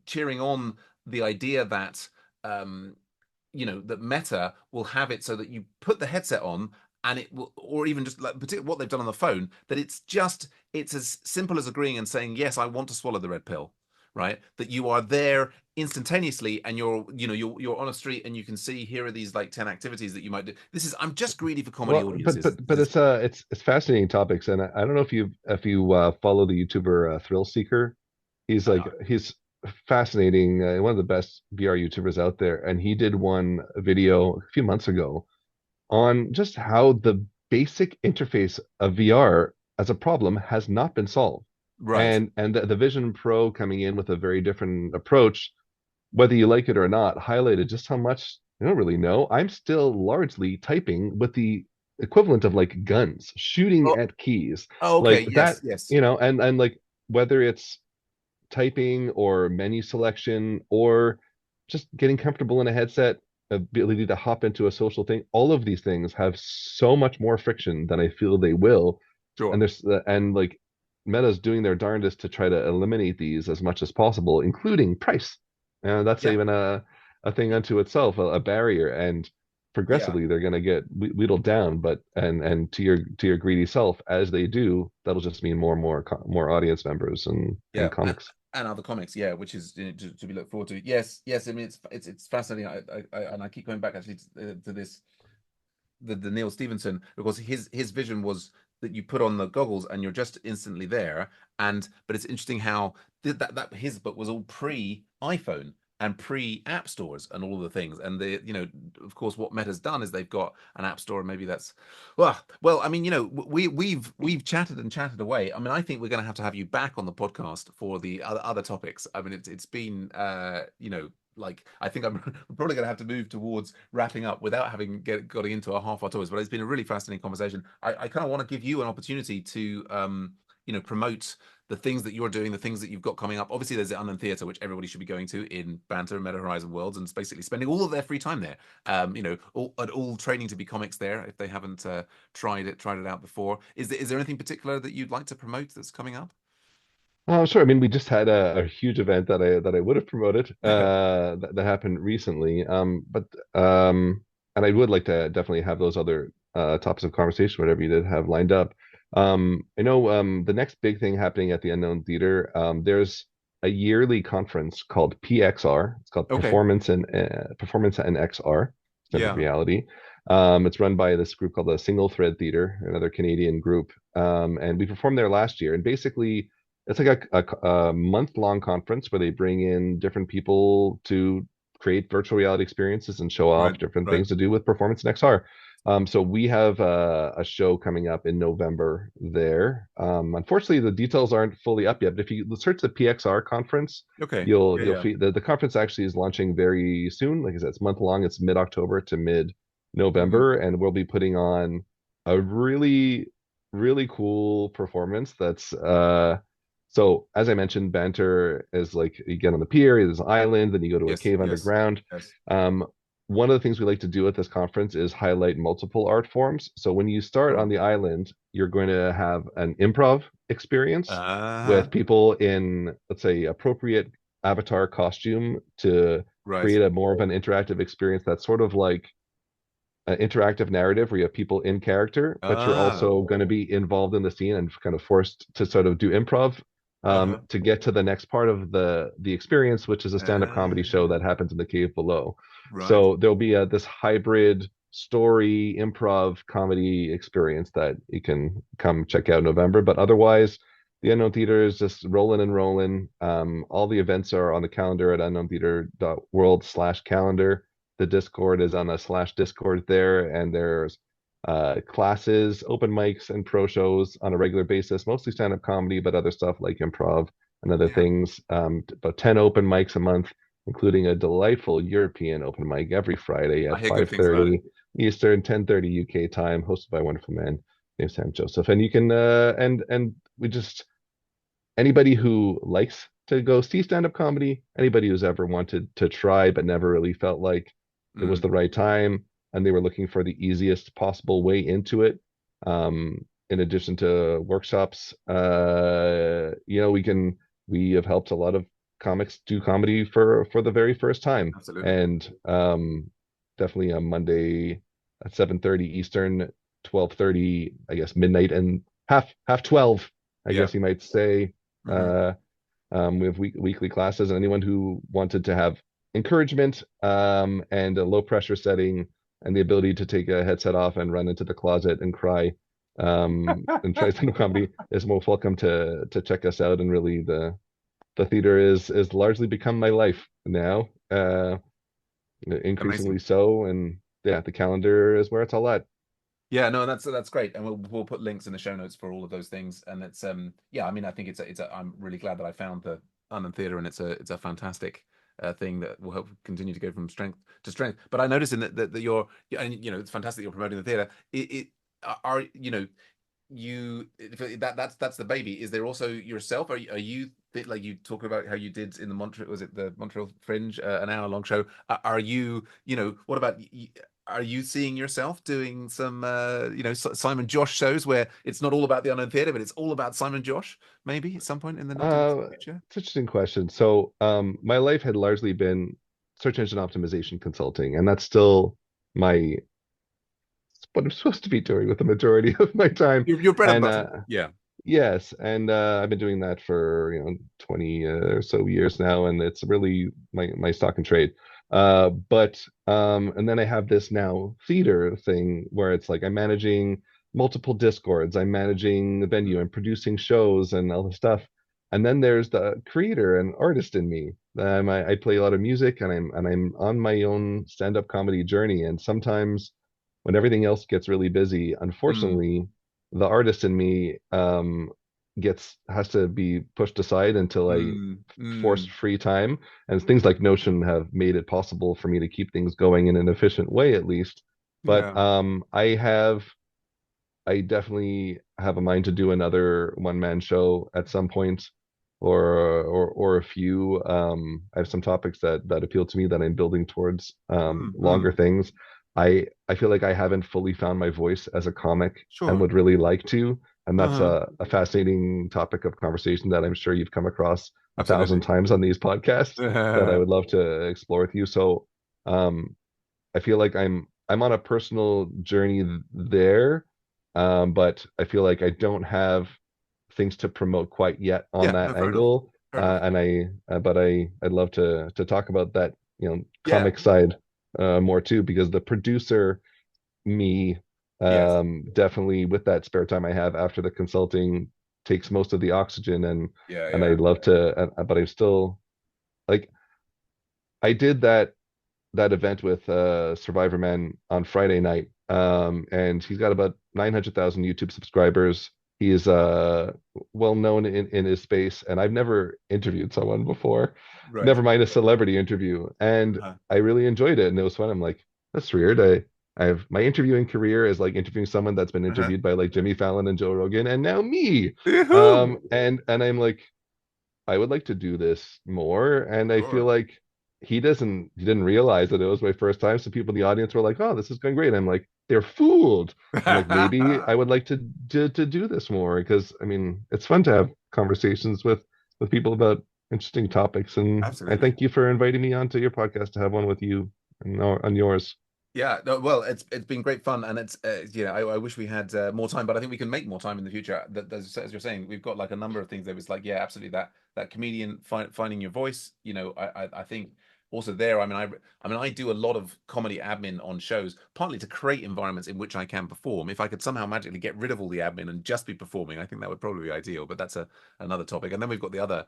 cheering on the idea that that Meta will have it so that you put the headset on and it will, or even just like particularly what they've done on the phone, that it's as simple as agreeing and saying, yes, I want to swallow the red pill, right? That you are there instantaneously and you're on a street and you can see here are these like 10 activities that you might do. This is, I'm just greedy for comedy Well, but audiences. but This but is, it's fascinating topics, and I don't know if you follow the YouTuber Thrill Seeker. He's fascinating, one of the best VR YouTubers out there, and he did one video a few months ago on just how the basic interface of VR as a problem has not been solved. right. And the Vision Pro coming in with a very different approach, whether you like it or not, highlighted just how much I don't really know. I'm still largely typing with the equivalent of like guns, shooting Oh, at keys, oh, okay. like Yes, that, yes. and like whether it's typing or menu selection or just getting comfortable in a headset, ability to hop into a social thing, all of these things have so much more friction than I feel they will. Sure. And like Meta's doing their darndest to try to eliminate these as much as possible, including price. And that's Yeah. even a thing unto itself, a barrier. And Yeah. progressively they're going to get wheedled down. But and to your greedy self, as they do, that'll just mean more and more audience members and Yeah, comics. and other comics, yeah, which is, to be looked forward to. Yes, yes. I mean, it's fascinating. And I keep going back actually to this, the Neil Stevenson, because his vision was that you put on the goggles and you're just instantly there. And but it's interesting how that his book was all pre iPhone and pre app stores and all of the things. And of course, what Meta's done is they've got an app store, and maybe that's, well. I mean, we've chatted and chatted away. I mean, I think we're going to have you back on the podcast for the other topics. I mean, it's been like I think I'm probably going to have to move towards wrapping up without having got into a half our tours. But it's been a really fascinating conversation. I kind of want to give you an opportunity to promote the things that you're doing, the things that you've got coming up. Obviously, there's the Unknown Theatre, which everybody should be going to in Banter and Meta Horizon Worlds, and it's basically spending all of their free time there. All training to be comics there if they haven't tried it out before. Is there anything particular that you'd like to promote that's coming up? Sure. I mean, we just had a huge event that I would have promoted that happened recently. And I would like to definitely have those other topics of conversation, whatever you did have lined up. I know the next big thing happening at the Unknown Theater. There's a yearly conference called PXR. It's called Okay. Performance and XR, Extended Yeah. Reality. It's run by this group called the Single Thread Theater, another Canadian group. And we performed there last year. And basically it's like a month-long conference where they bring in different people to create virtual reality experiences and show Right. off different Right. things to do with performance in XR. So we have a show coming up in November there. Unfortunately, the details aren't fully up yet, but if you search the PXR conference, Okay. you'll Yeah. you'll Yeah. see the conference actually is launching very soon. Like I said, it's month long. It's mid-October to Hmm. mid-November, and we'll be putting on a really, really cool performance that's so as I mentioned, banter is like you get on the pier, there's an island, then you go to a Yes. cave Yes. underground. Yes. Um, one of the things we like to do at this conference is highlight multiple art forms. So when you start on Sure. the island, you're going to have an improv experience Uh-huh. with people in, let's say, appropriate avatar costume to Right. create a more of an interactive experience that's sort of like an interactive narrative where you have people in character, but you're Ah. also going to be involved in the scene and kind of forced to sort of do improv Uh-huh. to get to the next part of the experience, which is a stand-up comedy show Ah. that happens in the cave below. Right. So there'll be this hybrid story improv comedy experience that you can come check out in November. But otherwise, the Unknown Theater is just rolling and rolling. All the events are on the calendar at unknowntheater.world/calendar. The Discord is on a slash Discord there, and there's classes, open mics, and pro shows on a regular basis, mostly stand-up comedy, but other stuff like improv and other Yeah. things. About 10 open mics a month, including a delightful European open mic every Friday I at hear good things about it. 5:30 Eastern, 10:30 UK time, hosted by a wonderful man named Sam Joseph. And you can and we just anybody who likes to go see stand-up comedy, anybody who's ever wanted to try but never really felt like it was Mm. the right time, and they were looking for the easiest possible way into it. In addition to workshops, we have helped a lot of comics do comedy for the very first time, Absolutely. and definitely on Monday at 7:30 Eastern, 12:30, I guess midnight, and half 12, I Yeah. guess you might say. Hmm. Uh, we have weekly classes, and anyone who wanted to have encouragement and a low pressure setting and the ability to take a headset off and run into the closet and cry and try stand-up comedy is most welcome to check us out. And really, the theater is largely become my life now, Amazing. increasingly so. And yeah, the calendar is where it's all at. Yeah, no, that's great, and we'll put links in the show notes for all of those things. And it's yeah, I mean, I think I'm really glad that I found the Unknown Theatre, and it's a fantastic thing that will help continue to go from strength to strength. But I noticed in that you're yeah, and it's fantastic that you're promoting the theatre. It are you if that's the baby. Is there also yourself? Are you like you talk about how you did in the Montreal, was it the Montreal Fringe, an hour long show? Are you what about are you seeing yourself doing some Simon Josh shows where it's not all about the Unknown Theatre, but it's all about Simon Josh maybe at some point in the not too distant future? It's an interesting question. So, my life had largely been search engine optimization consulting, and that's still my what I'm supposed to be doing with the majority of my time. Your bread and And butter. Yeah. yes, and I've been doing that for 20 or so years now, and it's really my stock and trade. But and then I have this now theater thing where it's like I'm managing multiple discords, I'm managing the venue, Mm. I'm producing shows and all the stuff. And then there's the creator and artist in me. I play a lot of music, and I'm on my own stand-up comedy journey. And sometimes when everything else gets really busy, Mm. unfortunately, the artist in me has to be pushed aside until I Mm, forced mm, free time. And things like Notion have made it possible for me to keep things going in an efficient way, at least. But yeah. I definitely have a mind to do another one man show at some point, or a few. I have some topics that appeal to me that I'm building towards Mm, longer mm. things. I feel like I haven't fully found my voice as a comic and Sure. would really like to. And that's Uh-huh. a fascinating topic of conversation that I'm sure you've come across a thousand Absolutely. times on these podcasts that I would love to explore with you. So um, I feel like I'm on a personal journey there, but I feel like I don't have things to promote quite yet on Yeah, no, that fair enough. angle. Fair enough. And but I'd love to talk about that, Yeah. comic side more too, because the producer me, Yes. definitely with that spare time I have after the consulting takes most of the oxygen, Yeah, and yeah. I'd love to, but I'm still like I did that event with Survivor Man on Friday night. And he's got about 900,000 YouTube subscribers. He is well known in his space, and I've never interviewed someone before, Right. never mind a celebrity interview. And Uh-huh. I really enjoyed it, and it was fun. I'm like, that's weird. I have my interviewing career is like interviewing someone that's been Uh-huh. interviewed by like Jimmy Fallon and Joe Rogan, and now me. Yoo-hoo! And I'm like, I would like to do this more. And I feel Sure. like he didn't realize that it was my first time. So people in the audience were like, oh, this is going great. I'm like, they're fooled. I'm like, maybe I would like to do this more, because I mean, it's fun to have conversations with people about interesting topics. And I Absolutely. thank you for inviting me onto your podcast to have one with you and on yours. Yeah, no, well, it's been great fun, and it's I wish we had more time, but I think we can make more time in the future. That as you're saying, we've got like a number of things that was like, yeah, absolutely that comedian finding your voice. I think also there. I do a lot of comedy admin on shows, partly to create environments in which I can perform. If I could somehow magically get rid of all the admin and just be performing, I think that would probably be ideal. But that's another topic. And then we've got the other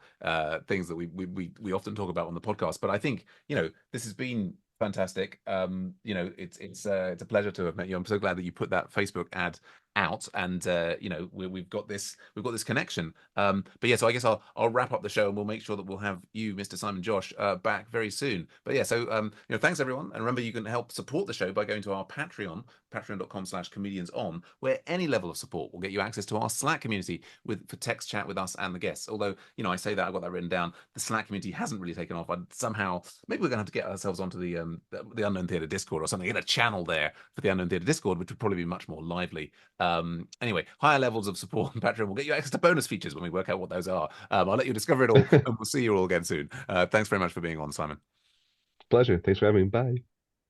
things that we often talk about on the podcast. But I think this has been fantastic. It's a pleasure to have met you. I'm so glad that you put that Facebook ad out, and we've got this connection. But yeah, so I guess I'll wrap up the show, and we'll make sure that we'll have you, Mr. Simon Josh, back very soon. But yeah, so thanks everyone, and remember you can help support the show by going to our Patreon, patreon.com/comedians on, where any level of support will get you access to our Slack community for text chat with us and the guests. Although I say that I've got that written down, the Slack community hasn't really taken off. I'd somehow maybe we're gonna have to get ourselves onto the Unknown Theatre Discord or something, get a channel there for the Unknown Theatre Discord, which would probably be much more lively. Anyway, higher levels of support on Patreon will get you access to bonus features when we work out what those are. I'll let you discover it all, and we'll see you all again soon. Thanks very much for being on, Simon. Pleasure. Thanks for having me. Bye.